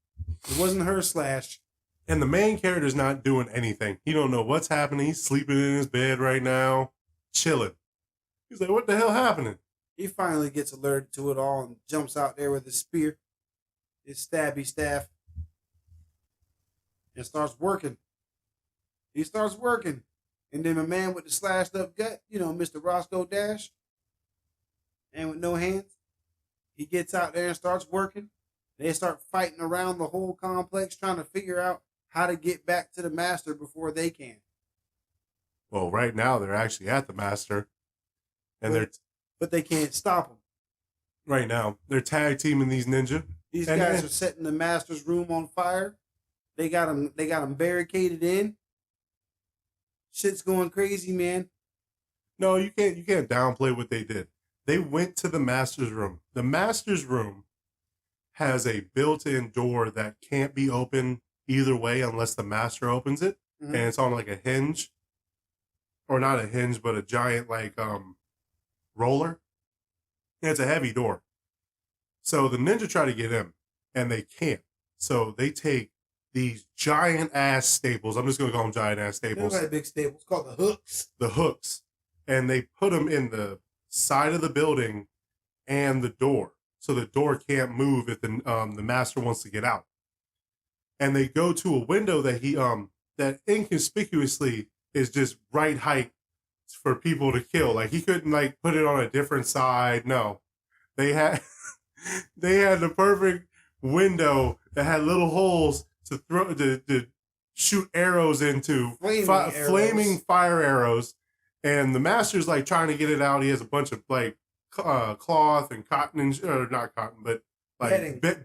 Speaker 2: It wasn't her slash.
Speaker 1: And the main character's not doing anything. He don't know what's happening. He's sleeping in his bed right now, chilling. He's like, what the hell happening?
Speaker 2: He finally gets alerted to it all and jumps out there with his spear, his stabby staff, and starts working. He starts working. And then a man with the slashed up gut, Mr. Roscoe Dash, and with no hands, he gets out there and starts working. They start fighting around the whole complex, trying to figure out how to get back to the master before they can.
Speaker 1: Well, right now they're actually at the master, and
Speaker 2: but they can't stop them.
Speaker 1: Right now, they're tag teaming these ninja.
Speaker 2: These guys are setting the master's room on fire. They got them barricaded in. Shit's going crazy, man.
Speaker 1: No, you can't downplay what they did. They went to the master's room. The master's room has a built-in door that can't be opened either way unless the master opens it. Mm-hmm. And it's on like a hinge. Or not a hinge, but a giant roller. And it's a heavy door. So the ninja try to get in, and they can't. So they take these giant ass staples. I'm just going to call them giant ass staples.
Speaker 2: They're like big staples called the hooks.
Speaker 1: The hooks. And they put them in the side of the building and the door. So the door can't move if the master wants to get out. And they go to a window that that inconspicuously is just right height for people to kill. Like he couldn't put it on a different side. No. They had the perfect window that had little holes to shoot arrows into, flaming fire arrows, and the master's trying to get it out. He has a bunch of cloth and cotton or not cotton, but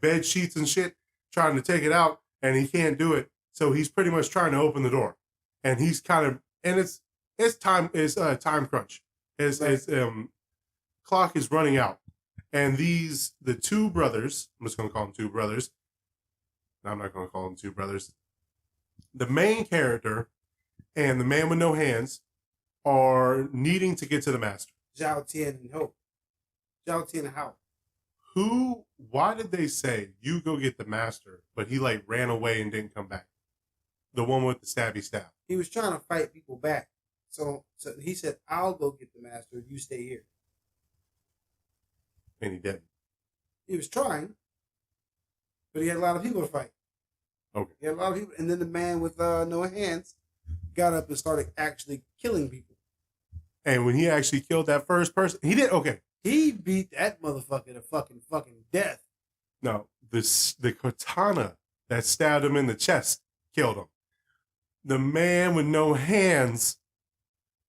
Speaker 1: bed sheets and shit, trying to take it out, and he can't do it. So he's pretty much trying to open the door, and he's it's time crunch. His clock is running out, and the two brothers. I'm just gonna call them two brothers. I'm not going to call them two brothers. The main character and the man with no hands are needing to get to the master.
Speaker 2: Zhao Tian and Ho. Zhao Tian and Hao.
Speaker 1: Why did they say, you go get the master, but he ran away and didn't come back? The one with the stabby staff.
Speaker 2: He was trying to fight people back. So he said, I'll go get the master. You stay here.
Speaker 1: And he didn't.
Speaker 2: He was trying. But he had a lot of people to fight.
Speaker 1: Okay.
Speaker 2: He had a lot of people. And then the man with no hands got up and started actually killing people.
Speaker 1: And when he actually killed that first person, he did, okay.
Speaker 2: He beat that motherfucker to fucking death.
Speaker 1: No, the katana that stabbed him in the chest killed him. The man with no hands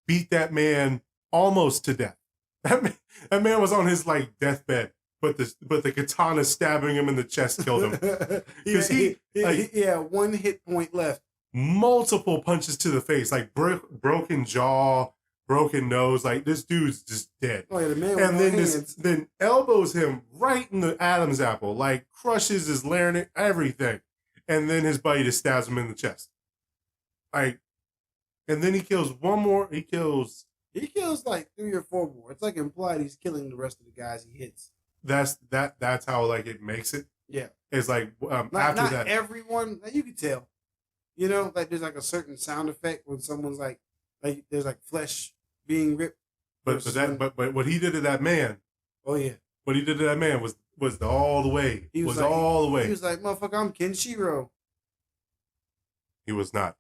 Speaker 1: beat that man almost to death. That man was on his deathbed. But the katana stabbing him in the chest killed him. Because he
Speaker 2: had 1 hit point left.
Speaker 1: Multiple punches to the face, broken jaw, broken nose. This dude's just dead.
Speaker 2: Oh yeah, the man.
Speaker 1: And then elbows him right in the Adam's apple, crushes his larynx, everything, and then his buddy just stabs him in the chest. And then he kills one more. He kills
Speaker 2: 3 or 4 more. It's implied he's killing the rest of the guys he hits.
Speaker 1: That's how it makes it.
Speaker 2: Yeah.
Speaker 1: It's
Speaker 2: after
Speaker 1: that.
Speaker 2: Not everyone, you can tell. There's a certain sound effect when someone's there's flesh being ripped.
Speaker 1: But what he did to that man.
Speaker 2: Oh yeah.
Speaker 1: What he did to that man was all the way. He was all the way.
Speaker 2: He was motherfucker, I'm Kenshiro.
Speaker 1: He was not.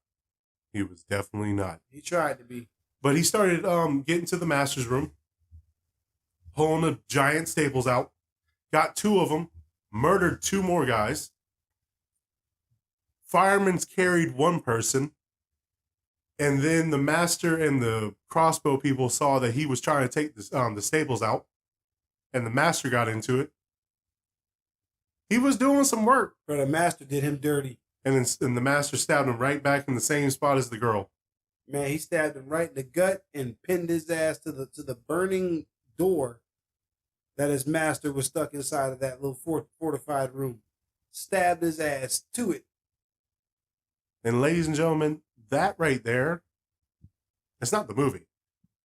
Speaker 1: He was definitely not.
Speaker 2: He tried to be.
Speaker 1: But he started getting to the master's room, pulling the giant staples out, got 2 of them, murdered 2 more guys. Firemen's carried 1 person, And then the master and the crossbow people saw that he was trying to take the staples out, and the master got into it. He was doing some work.
Speaker 2: But the master did him dirty.
Speaker 1: And the master stabbed him right back in the same spot as the girl.
Speaker 2: Man, he stabbed him right in the gut and pinned his ass to the burning door that his master was stuck inside of that little fortified room. Stabbed his ass to it.
Speaker 1: And ladies and gentlemen, that right there, it's not the movie,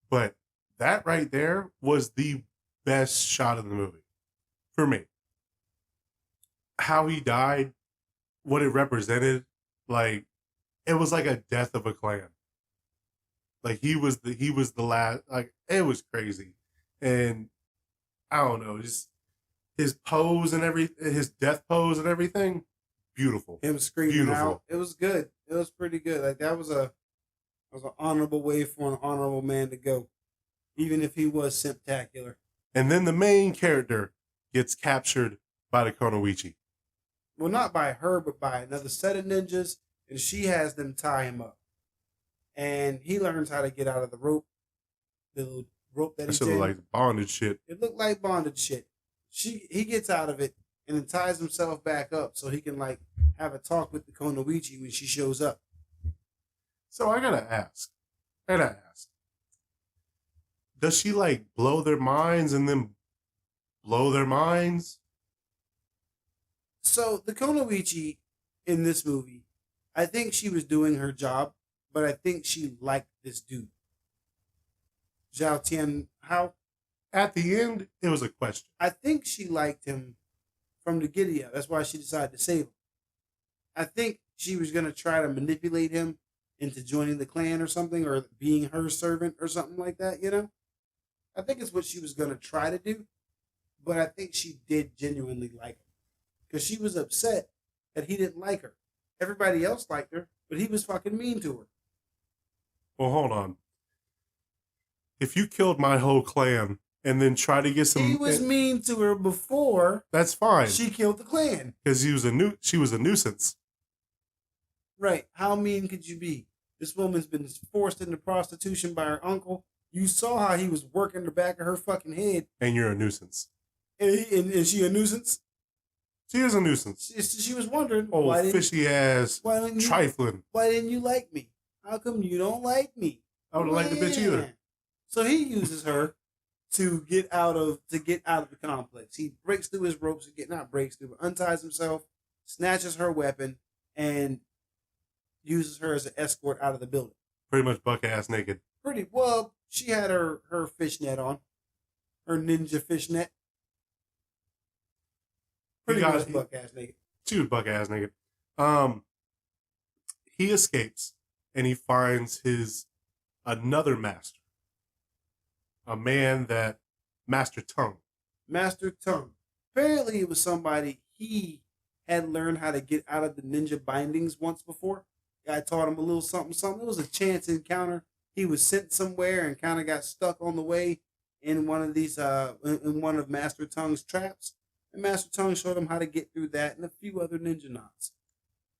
Speaker 1: but that right there was the best shot of the movie for me. How he died, what it represented, like it was like a death of a clan. Like he was the last, like it was crazy. And I don't know, just his pose and his death pose and everything, beautiful.
Speaker 2: Him screaming out, it was good. It was pretty good. Like that was an honorable way for an honorable man to go, even if he was spectacular.
Speaker 1: And then the main character gets captured by the Konoichi.
Speaker 2: Well, not by her, but by another set of ninjas, and she has them tie him up. And he learns how to get out of the rope, the little rope that he's in.
Speaker 1: That looked like bondage shit.
Speaker 2: It looked like bondage shit. He gets out of it and then ties himself back up so he can like have a talk with the Konoichi when she shows up.
Speaker 1: So I gotta ask. Does she like blow their minds and then blow their minds?
Speaker 2: So the Konoichi in this movie, I think she was doing her job, but I think she liked this dude. Zhao Tian Hao.
Speaker 1: At the end, it was a question.
Speaker 2: I think she liked him from the giddy up. That's why she decided to save him. I think she was going to try to manipulate him into joining the clan or something, or being her servant or something like that, you know? I think it's what she was going to try to do, but I think she did genuinely like him. Because she was upset that he didn't like her. Everybody else liked her, but he was fucking mean to her.
Speaker 1: Well, hold on. If you killed my whole clan and then try to get some...
Speaker 2: He was mean to her before...
Speaker 1: That's fine.
Speaker 2: She killed the clan.
Speaker 1: Because she was a nuisance.
Speaker 2: Right. How mean could you be? This woman's been forced into prostitution by her uncle. You saw how he was working the back of her fucking head.
Speaker 1: And you're a nuisance.
Speaker 2: And is she a nuisance?
Speaker 1: She is a nuisance.
Speaker 2: She was wondering,
Speaker 1: fishy ass, trifling.
Speaker 2: Why didn't you like me? How come you don't like me?
Speaker 1: I would have liked the bitch either.
Speaker 2: So he uses her to get out of the complex. He breaks through his ropes, unties himself, snatches her weapon, and uses her as an escort out of the building.
Speaker 1: Pretty much buck ass naked.
Speaker 2: Pretty well. She had her fishnet on, her ninja fishnet. Pretty much buck ass naked.
Speaker 1: She was buck ass naked. He escapes and he finds another master. A man that Master Tongue.
Speaker 2: Master Tongue. Apparently it was somebody he had learned how to get out of the ninja bindings once before. Guy taught him a little something. It was a chance encounter. He was sent somewhere and kind of got stuck on the way in one of these in one of Master Tongue's traps. And Master Tongue showed him how to get through that and a few other ninja knots.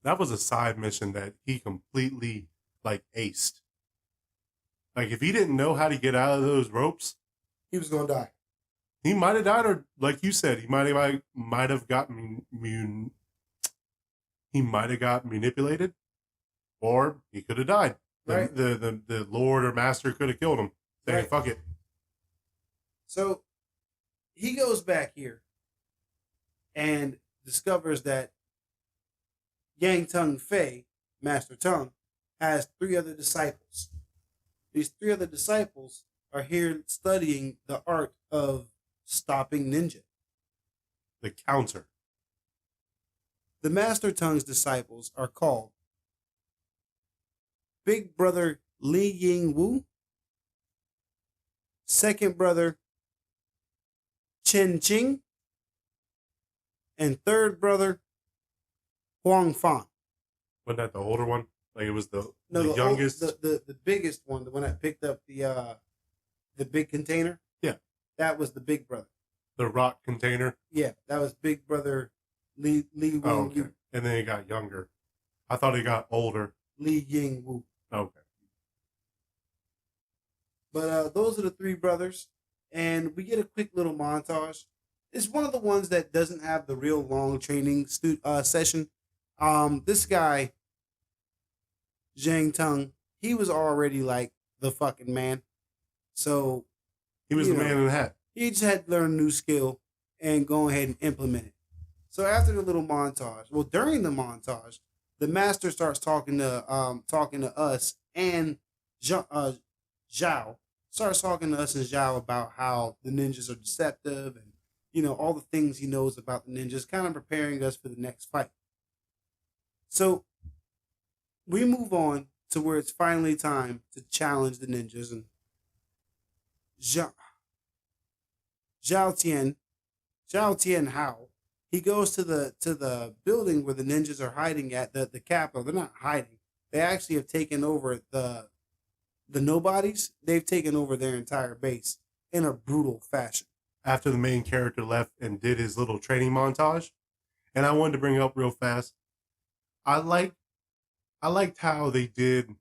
Speaker 1: That was a side mission that he completely aced. Like if he didn't know how to get out of those ropes,
Speaker 2: he was gonna die.
Speaker 1: He might have died, or like you said, he might have got manipulated, or he could have died.
Speaker 2: Right.
Speaker 1: The Lord or Master could have killed him. Saying,
Speaker 2: right.
Speaker 1: Fuck it.
Speaker 2: So he goes back here and discovers that Yang Tongue Fei, Master Tongue, has 3 other disciples. These 3 other disciples are here studying the art of stopping ninja.
Speaker 1: The counter.
Speaker 2: The Master Tongue's disciples are called Big Brother Li Ying Wu, Second Brother Chen Ching, and Third Brother Huang Fan.
Speaker 1: Wasn't that the older one? Like it was the youngest?
Speaker 2: The biggest one, the one that picked up the big container.
Speaker 1: Yeah.
Speaker 2: That was the big brother.
Speaker 1: The rock container?
Speaker 2: Yeah, that was Big Brother Li Wing Wu.
Speaker 1: And then he got younger. I thought he got older.
Speaker 2: Li Ying Wu.
Speaker 1: Okay.
Speaker 2: But those are the three brothers, and we get a quick little montage. It's one of the ones that doesn't have the real long training session. This guy Zhang Tung, he was already like the fucking man. So
Speaker 1: He was the man in the hat.
Speaker 2: he just had to learn a new skill and go ahead and implement it. So after the little montage, well, during the montage, the master starts talking to us and Zhao starts talking to us and Zhao about how the ninjas are deceptive and all the things he knows about the ninjas, kind of preparing us for the next fight. So we move on to where it's finally time to challenge the ninjas, and Zhao Tian Hao, he goes to the building where the ninjas are hiding at, the capital. They're not hiding. They actually have taken over the nobodies. They've taken over their entire base in a brutal fashion.
Speaker 1: After the main character left and did his little training montage, and I wanted to bring up real fast, I liked how they did.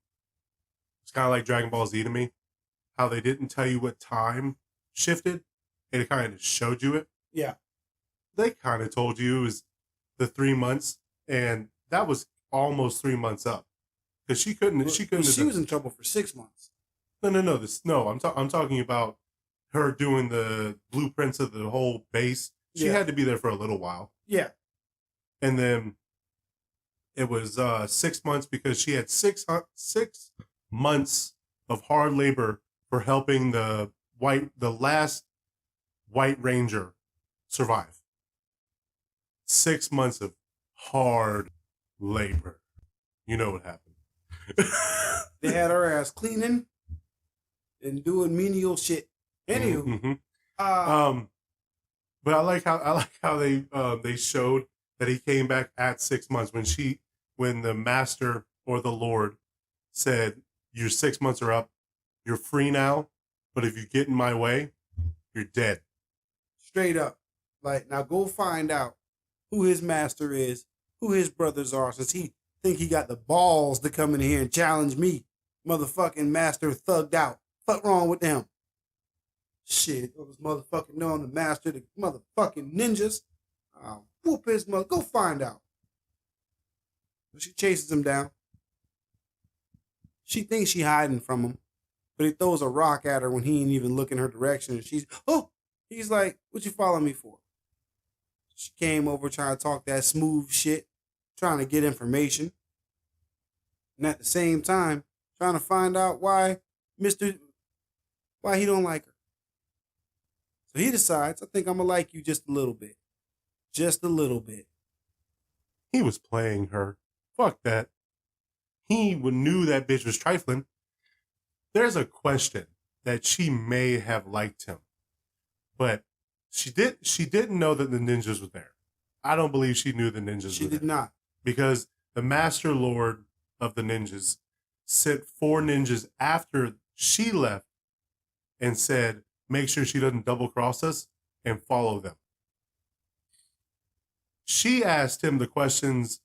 Speaker 1: It's kind of like Dragon Ball Z to me. How they didn't tell you what time shifted, and it kind of showed you it.
Speaker 2: Yeah.
Speaker 1: They kind of told you it was the 3 months, and that was almost 3 months up. Because she couldn't. She
Speaker 2: was in trouble for 6 months.
Speaker 1: No. I'm talking about her doing the blueprints of the whole base. She had to be there for a little while.
Speaker 2: Yeah.
Speaker 1: And then it was 6 months because she had 6 months of hard labor for helping the last White Ranger survive. 6 months of hard labor. You know what happened.
Speaker 2: They had her ass cleaning and doing menial shit. Anywho,
Speaker 1: but I like how they showed that he came back at 6 months when the master or the Lord said, your 6 months are up, you're free now, but if you get in my way, you're dead.
Speaker 2: Straight up. Like, now go find out who his master is, who his brothers are, since he think he got the balls to come in here and challenge me. Motherfucking master thugged out. Fuck wrong with them? Shit, I was motherfucking knowing the master, the motherfucking ninjas. Whoop his mother. Go find out. She chases him down. She thinks she hiding from him, but he throws a rock at her when he ain't even looking her direction. And he's like, what you follow me for? She came over trying to talk that smooth shit, trying to get information. And at the same time, trying to find out why he don't like her. So he decides, I think I'm going to like you just a little bit. Just a little bit.
Speaker 1: He was playing her. Fuck that. He knew that bitch was trifling. There's a question that she may have liked him, but she didn't know that the ninjas were there. I don't believe she knew the ninjas were there.
Speaker 2: She did not.
Speaker 1: Because the Master Lord of the ninjas sent 4 ninjas after she left and said, make sure she doesn't double cross us and follow them. She asked him the questions,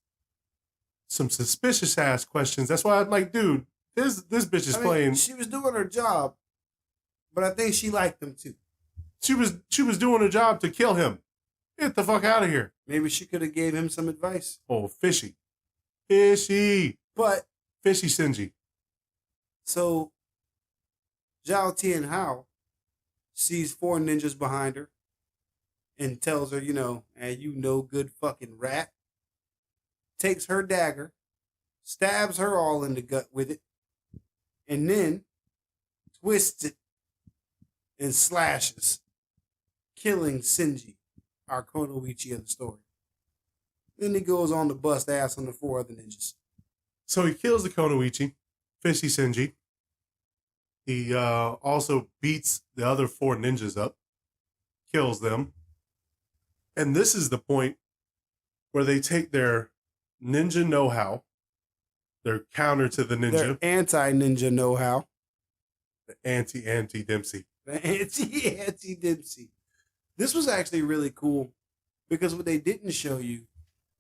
Speaker 1: some suspicious ass questions. That's why I'm like, dude, this bitch is playing.
Speaker 2: She was doing her job, but I think she liked him too.
Speaker 1: She was doing her job to kill him. Get the fuck out of here.
Speaker 2: Maybe she could have gave him some advice.
Speaker 1: Oh, fishy.
Speaker 2: But
Speaker 1: fishy Senie.
Speaker 2: So Zhao Tian Hao sees 4 ninjas behind her and tells her, and you no good fucking rat. Takes her dagger, stabs her all in the gut with it, and then twists it and slashes, killing Senie, our Konoichi of the story. Then he goes on to bust ass on the 4 other ninjas.
Speaker 1: So he kills the Konoichi, fishy Senie. He also beats the other 4 ninjas up, kills them. And this is the point where they take their ninja know-how, their counter to the ninja.
Speaker 2: Their anti-ninja know-how.
Speaker 1: The anti-Dempsey.
Speaker 2: The anti-Dempsey. This was actually really cool because what they didn't show you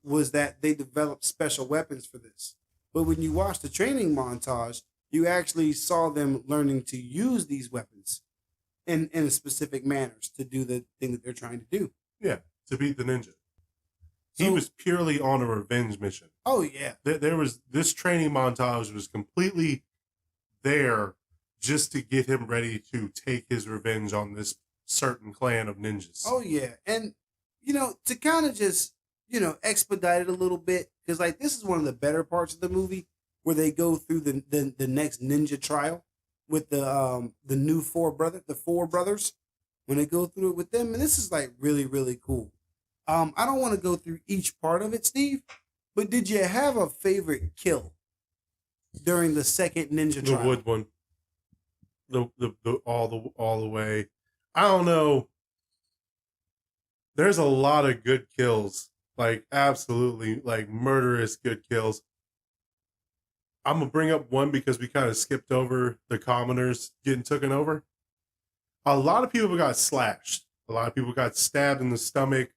Speaker 2: was that they developed special weapons for this. But when you watch the training montage, you actually saw them learning to use these weapons in specific manners to do the thing that they're trying to do.
Speaker 1: Yeah, to beat the ninja.
Speaker 2: So,
Speaker 1: He was purely on a revenge mission.
Speaker 2: Oh yeah.
Speaker 1: There was this training montage was completely there just to get him ready to take his revenge on this certain clan of ninjas.
Speaker 2: Oh yeah. And to kind of just, expedite it a little bit, because like this is one of the better parts of the movie where they go through the next ninja trial with the new four brothers, when they go through it with them. And this is like really, really cool. I don't want to go through each part of it, Steve, but did you have a favorite kill during the second ninja trial?
Speaker 1: The wood one. The all the way. I don't know. There's a lot of good kills, like absolutely like murderous good kills. I'm gonna bring up one because we kind of skipped over the commoners getting taken over. A lot of people got slashed. A lot of people got stabbed in the stomach.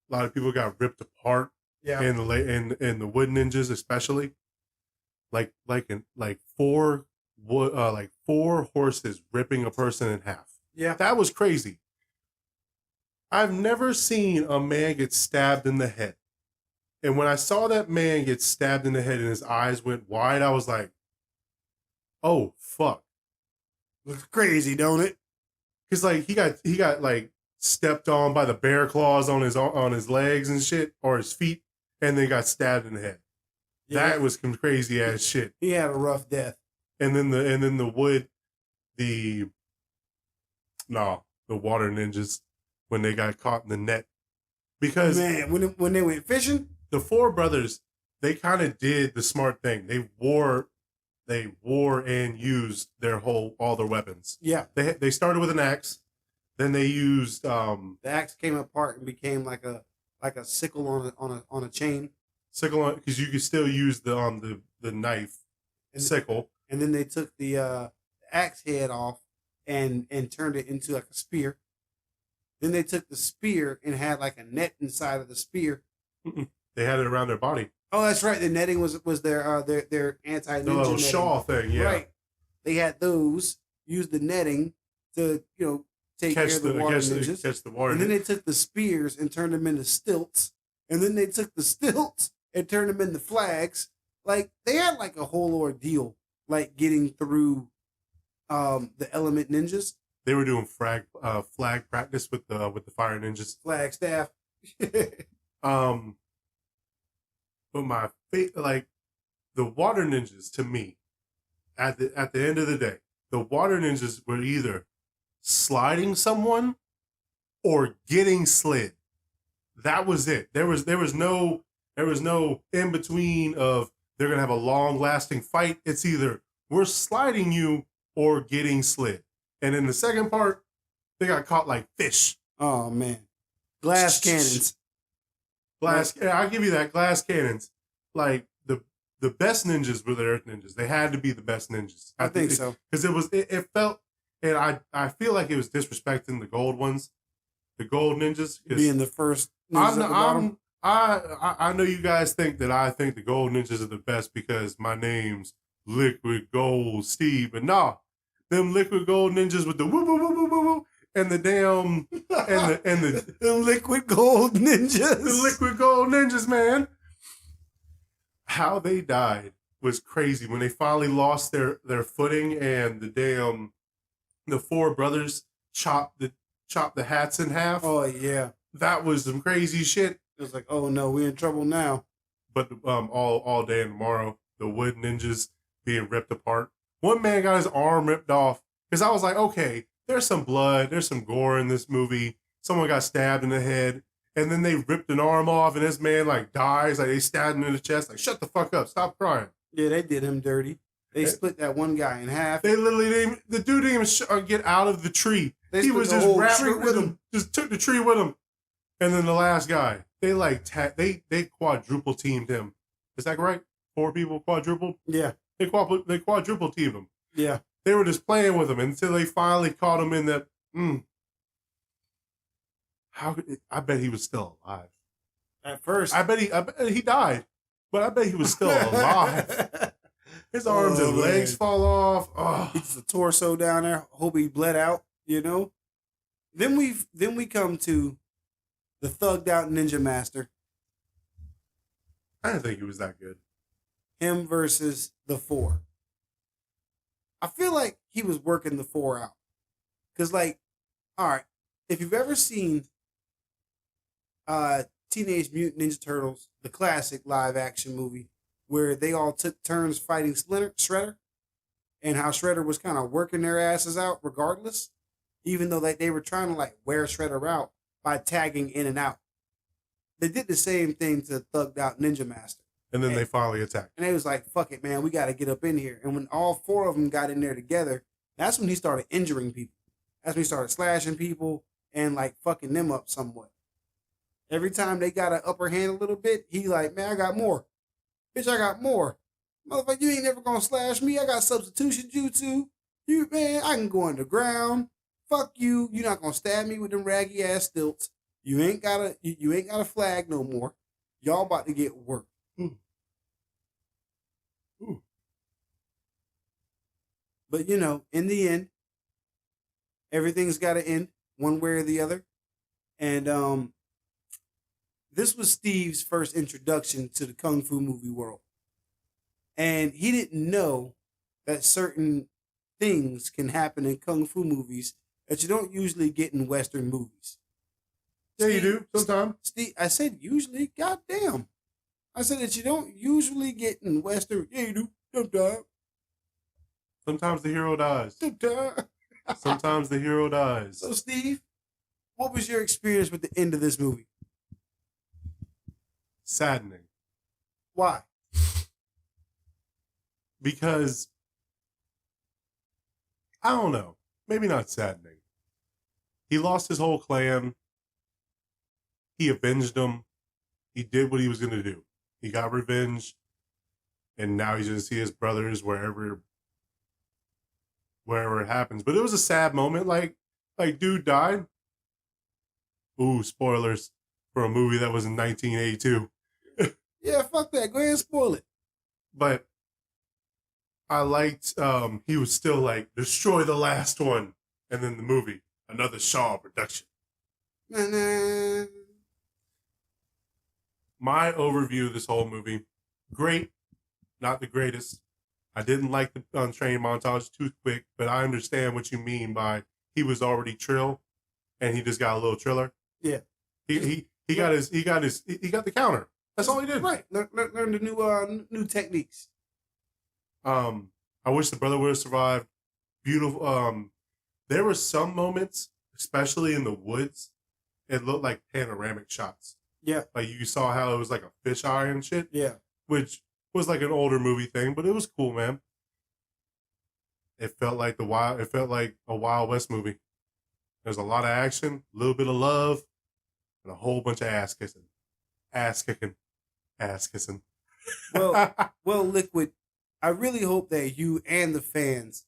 Speaker 1: A lot of people got ripped apart.
Speaker 2: Yeah.
Speaker 1: And the wood ninjas especially. Like four horses ripping a person in half.
Speaker 2: Yeah.
Speaker 1: That was crazy. I've never seen a man get stabbed in the head. And when I saw that man get stabbed in the head and his eyes went wide, I was like, oh, fuck.
Speaker 2: Looks crazy, don't it?
Speaker 1: Because like he got like stepped on by the bear claws on his legs and shit, or his feet, and then got stabbed in the head. Yeah. That was some crazy ass shit.
Speaker 2: He had a rough death.
Speaker 1: And then the water ninjas, when they got caught in the net. Because
Speaker 2: man, when they went fishing,
Speaker 1: the four brothers, they kind of did the smart thing. They wore and used all their weapons.
Speaker 2: Yeah.
Speaker 1: They started with an axe, then they used
Speaker 2: the axe came apart and became like a sickle on a chain.
Speaker 1: Sickle, because you could still use the knife sickle.
Speaker 2: And then they took the axe head off and turned it into like a spear. Then they took the spear and had like a net inside of the spear.
Speaker 1: They had it around their body.
Speaker 2: Oh, that's right. The netting was their anti-ninja
Speaker 1: the little shawl thing. Yeah,
Speaker 2: right. They had those. Used the netting to take care of the water ninjas.
Speaker 1: Catch the water.
Speaker 2: And then they took the spears and turned them into stilts. And then they took the stilts and turned them into flags. Like they had like a whole ordeal, like getting through the element ninjas.
Speaker 1: They were doing flag practice with the fire ninjas.
Speaker 2: Flag staff.
Speaker 1: But my like the water ninjas, to me, at the end of the day, the water ninjas were either sliding someone or getting slid. That was it. There was no in between of they're gonna have a long lasting fight. It's either we're sliding you or getting slid. And in the second part, they got caught like fish.
Speaker 2: Oh man, glass cannons.
Speaker 1: I'll give you that, glass cannons. Like the best ninjas were the Earth ninjas. They had to be the best ninjas.
Speaker 2: I think so.
Speaker 1: Because it felt, and I feel like it was disrespecting the gold ones, the gold ninjas.
Speaker 2: Being the first ninjas
Speaker 1: I know you guys think that I think the gold ninjas are the best because my name's Liquid Gold Steve, but nah, them liquid gold ninjas with the woo woo woo woo woo woo and the damn and the
Speaker 2: liquid gold ninjas.
Speaker 1: The liquid gold ninjas, man. How they died was crazy when they finally lost their footing and the four brothers chopped the hats in half.
Speaker 2: Oh yeah.
Speaker 1: That was some crazy shit.
Speaker 2: It was like, oh no, we're in trouble now.
Speaker 1: But all day and tomorrow, the wood ninjas being ripped apart. One man got his arm ripped off because I was like, okay, there's some blood, there's some gore in this movie. Someone got stabbed in the head, and then they ripped an arm off, and this man like dies. Like they stabbed him in the chest. Like, shut the fuck up, stop crying.
Speaker 2: Yeah, they did him dirty. They split that one guy in half.
Speaker 1: They literally the dude didn't even get out of the tree. He was just wrapped with him. Just took the tree with him. And then the last guy, they they quadruple teamed him. Is that right? 4 people quadrupled?
Speaker 2: Yeah.
Speaker 1: They quadruple teamed him.
Speaker 2: Yeah.
Speaker 1: They were just playing with him until they finally caught him in that. I bet he was still alive.
Speaker 2: At first.
Speaker 1: I bet he died, but I bet he was still alive. His arms and legs fall off. Oh.
Speaker 2: He's the torso down there. Hope he bled out, you know? Then we come to the thugged out Ninja Master.
Speaker 1: I didn't think he was that good.
Speaker 2: Him versus the Four. I feel like he was working the Four out. Because, like, all right, if you've ever seen Teenage Mutant Ninja Turtles, the classic live action movie, where they all took turns fighting Shredder, and how Shredder was kind of working their asses out regardless, even though they were trying to like wear Shredder out by tagging in and out. They did the same thing to Thugged Out Ninja Master.
Speaker 1: And then they finally attacked.
Speaker 2: And they was like, fuck it, man, we got to get up in here. And when all four of them got in there together, that's when he started injuring people. That's when he started slashing people and like fucking them up somewhat. Every time they got an upper hand a little bit, he like, man, I got more. Bitch, I got more. Motherfucker, you ain't never gonna slash me. I got substitution jutsu. You, man, I can go underground. Fuck you. You're not gonna stab me with them raggy ass stilts. You ain't got a flag no more. Y'all about to get worked.
Speaker 1: Ooh.
Speaker 2: But you know, in the end, everything's got to end one way or the other. And this was Steve's first introduction to the Kung Fu movie world. And he didn't know that certain things can happen in Kung Fu movies that you don't usually get in Western movies.
Speaker 1: Yeah, you do, sometimes.
Speaker 2: Steve, I said usually, goddamn. I said that you don't usually get in Western. Yeah, you do, sometimes.
Speaker 1: Sometimes the hero dies. Sometimes the hero dies.
Speaker 2: So, Steve, what was your experience with the end of this movie?
Speaker 1: Saddening.
Speaker 2: Why?
Speaker 1: Because, I don't know, maybe not saddening. He lost his whole clan. He avenged them. He did what he was going to do. He got revenge. And now he's going to see his brothers wherever it happens. But it was a sad moment. Like dude died. Ooh, spoilers for a movie that was in 1982.
Speaker 2: Yeah, fuck that. Go ahead and spoil it.
Speaker 1: But I liked, he was still like, destroy the last one. And then the movie, another Shaw production.
Speaker 2: Nah.
Speaker 1: My overview of this whole movie, great, not the greatest. I didn't like the training montage too quick, but I understand what you mean by he was already trill and he just got a little triller.
Speaker 2: Yeah.
Speaker 1: He got the counter. That's all he did.
Speaker 2: Right. Learn the new techniques.
Speaker 1: I wish the brother would have survived. Beautiful. There were some moments, especially in the woods, it looked like panoramic shots.
Speaker 2: Yeah.
Speaker 1: Like you saw how it was like a fisheye and shit.
Speaker 2: Yeah.
Speaker 1: Which was like an older movie thing, but it was cool, man. It felt like a Wild West movie. There's a lot of action, a little bit of love, and a whole bunch of ass kissing. Ass kicking. Ass kissing.
Speaker 2: Well, Liquid, I really hope that you and the fans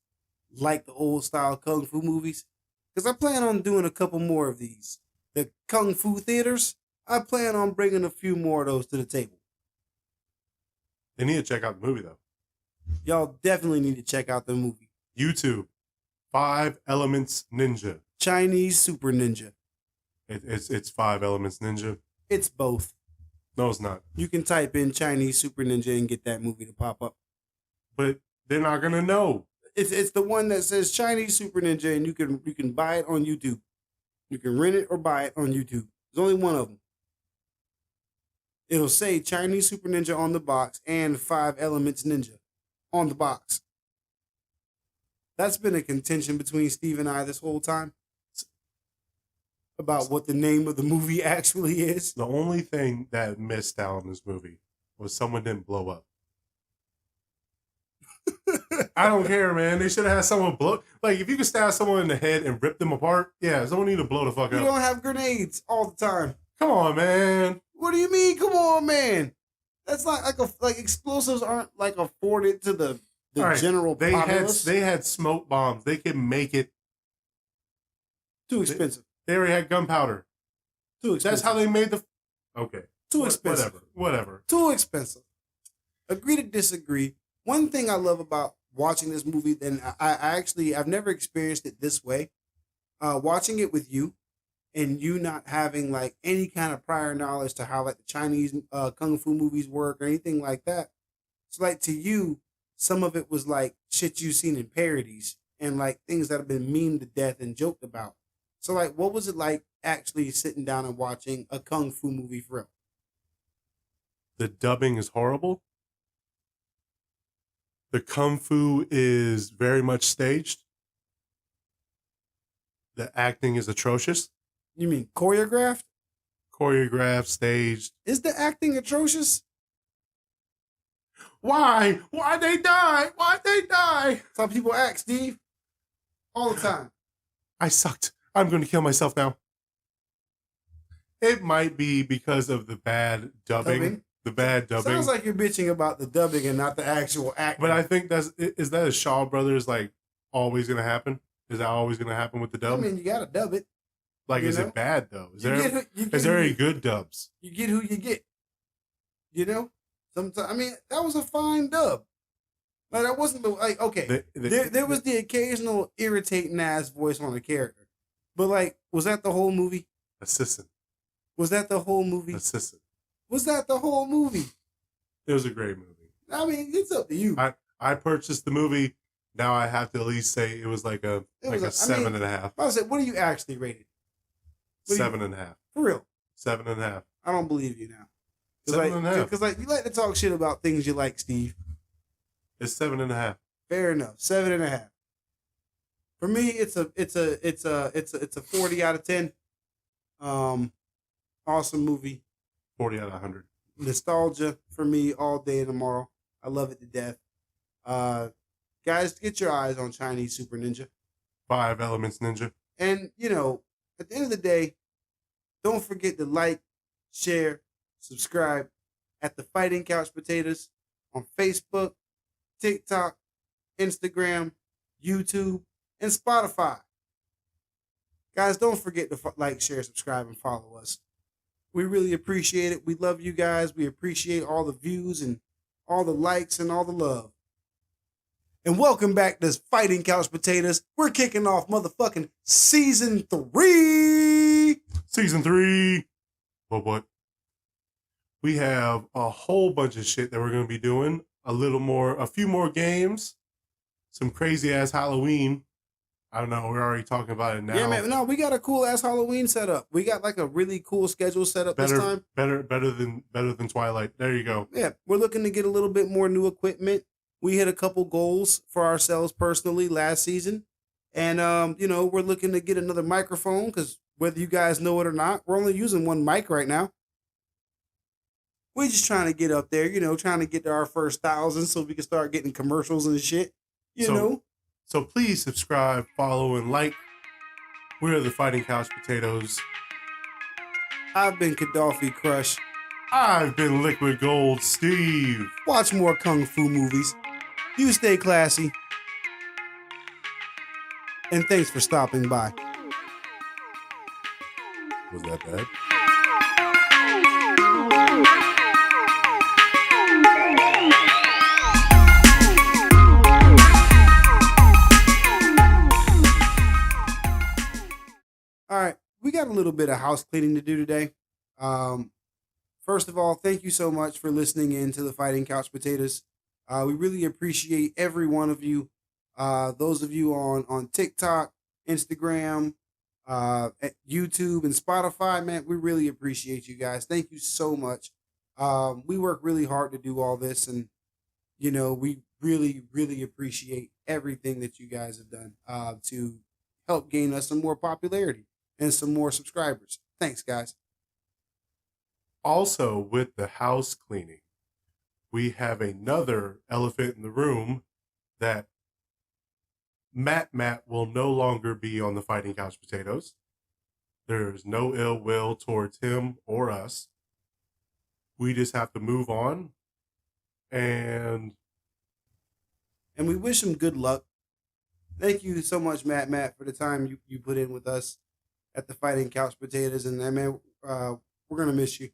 Speaker 2: like the old style Kung Fu movies. Because I plan on doing a couple more of these. The Kung Fu theaters, I plan on bringing a few more of those to the table.
Speaker 1: They need to check out the movie, though.
Speaker 2: Y'all definitely need to check out the movie.
Speaker 1: YouTube, 5 Elements Ninja.
Speaker 2: Chinese Super Ninja.
Speaker 1: It's 5 Elements Ninja.
Speaker 2: It's both.
Speaker 1: No, it's not.
Speaker 2: You can type in Chinese Super Ninja and get that movie to pop up.
Speaker 1: But they're not gonna know.
Speaker 2: It's the one that says Chinese Super Ninja, and you can buy it on YouTube. You can rent it or buy it on YouTube. There's only one of them. It'll say Chinese Super Ninja on the box and 5 Elements Ninja on the box. That's been a contention between Steve and I this whole time about what the name of the movie actually is.
Speaker 1: The only thing that missed out in this movie was someone didn't blow up. I don't care, man. They should have had someone blow. Like, if you could stab someone in the head and rip them apart, yeah, someone need to blow the fuck up.
Speaker 2: We don't have grenades all the time.
Speaker 1: Come on, man.
Speaker 2: What do you mean? Come on, man. That's not like explosives aren't like afforded to the
Speaker 1: right,
Speaker 2: general populace.
Speaker 1: They had smoke bombs. They could make it
Speaker 2: Too expensive.
Speaker 1: They already had gunpowder.
Speaker 2: Too expensive.
Speaker 1: That's how they made the. Okay.
Speaker 2: Too expensive.
Speaker 1: Whatever.
Speaker 2: Too expensive. Agree to disagree. One thing I love about watching this movie, and I've never experienced it this way. Watching it with you and you not having like any kind of prior knowledge to how like the Chinese kung fu movies work or anything like that. So like to you, some of it was like shit you've seen in parodies and like things that have been memed to death and joked about. So like, what was it like actually sitting down and watching a kung fu movie for real?
Speaker 1: The dubbing is horrible. The kung fu is very much staged. The acting is atrocious.
Speaker 2: You mean choreographed?
Speaker 1: Choreographed, staged.
Speaker 2: Is the acting atrocious?
Speaker 1: Why? Why'd they die? Why'd they die?
Speaker 2: Some people ask, Steve, all the time.
Speaker 1: I sucked. I'm going to kill myself now. It might be because of the bad dubbing. The bad dubbing.
Speaker 2: Sounds like you're bitching about the dubbing and not the actual acting.
Speaker 1: But I think is that a Shaw Brothers like always going to happen? Is that always going to happen with the dub?
Speaker 2: I mean, you got to dub it.
Speaker 1: Like, is it bad though? Is there any good dubs?
Speaker 2: You get who you get. You know? Sometimes, I mean, that was a fine dub. Like, that wasn't like, okay. There was the occasional irritating ass voice on a character. But like, was that the whole movie?
Speaker 1: Assistant.
Speaker 2: Was that the whole movie?
Speaker 1: Assistant.
Speaker 2: Was that the whole movie?
Speaker 1: It was a great movie.
Speaker 2: I mean, it's up to you.
Speaker 1: I purchased the movie. Now I have to at least say it was like a 7.5.
Speaker 2: I was like, what do you actually rate it?
Speaker 1: 7.5.
Speaker 2: For real?
Speaker 1: 7.5.
Speaker 2: I don't believe you now.
Speaker 1: 7.5.
Speaker 2: Because like you like to talk shit about things you like, Steve.
Speaker 1: It's 7.5.
Speaker 2: Fair enough. 7.5. For me, it's a 40 out of 10. Awesome movie.
Speaker 1: 40 out of 100.
Speaker 2: Nostalgia for me all day and tomorrow. I love it to death. Guys, get your eyes on Chinese Super Ninja.
Speaker 1: 5 Elements Ninja.
Speaker 2: And, you know, at the end of the day, don't forget to like, share, subscribe at The Fighting Couch Potatoes on Facebook, TikTok, Instagram, YouTube, and Spotify. Guys, don't forget to like, share, subscribe, and follow us. We really appreciate it. We love you guys. We appreciate all the views and all the likes and all the love. And welcome back to Fighting Couch Potatoes. We're kicking off motherfucking season 3.
Speaker 1: Season 3. But what? We have a whole bunch of shit that we're going to be doing. A few more games. Some crazy ass Halloween. I don't know. We're already talking about it now.
Speaker 2: Yeah, man. No, we got a cool ass Halloween setup. We got like a really cool schedule set up this time.
Speaker 1: Better than Twilight. There you go.
Speaker 2: Yeah, we're looking to get a little bit more new equipment. We hit a couple goals for ourselves personally last season. And, you know, we're looking to get another microphone because whether you guys know it or not, we're only using one mic right now. We're just trying to get up there, you know, trying to get to our first 1,000 so we can start getting commercials and shit, you know.
Speaker 1: So please subscribe, follow, and like. We're the Fighting Couch Potatoes.
Speaker 2: I've been Kadawfi Crush.
Speaker 1: I've been Liquid Gold Steve.
Speaker 2: Watch more kung fu movies. You stay classy. And thanks for stopping by.
Speaker 1: Was that bad?
Speaker 2: All right, we got a little bit of house cleaning to do today. First of all, thank you so much for listening in to the Fighting Couch Potatoes. We really appreciate every one of you. Those of you on TikTok, Instagram, YouTube, and Spotify, man, we really appreciate you guys. Thank you so much. We work really hard to do all this, and you know, we really, really appreciate everything that you guys have done to help gain us some more popularity and some more subscribers. Thanks, guys.
Speaker 1: Also, with the house cleaning, we have another elephant in the room that Matt will no longer be on the Fighting Couch Potatoes. There's no ill will towards him or us. We just have to move on. And
Speaker 2: we wish him good luck. Thank you so much, Matt, for the time you put in with us at the Fighting Couch Potatoes. And man, we're going to miss you.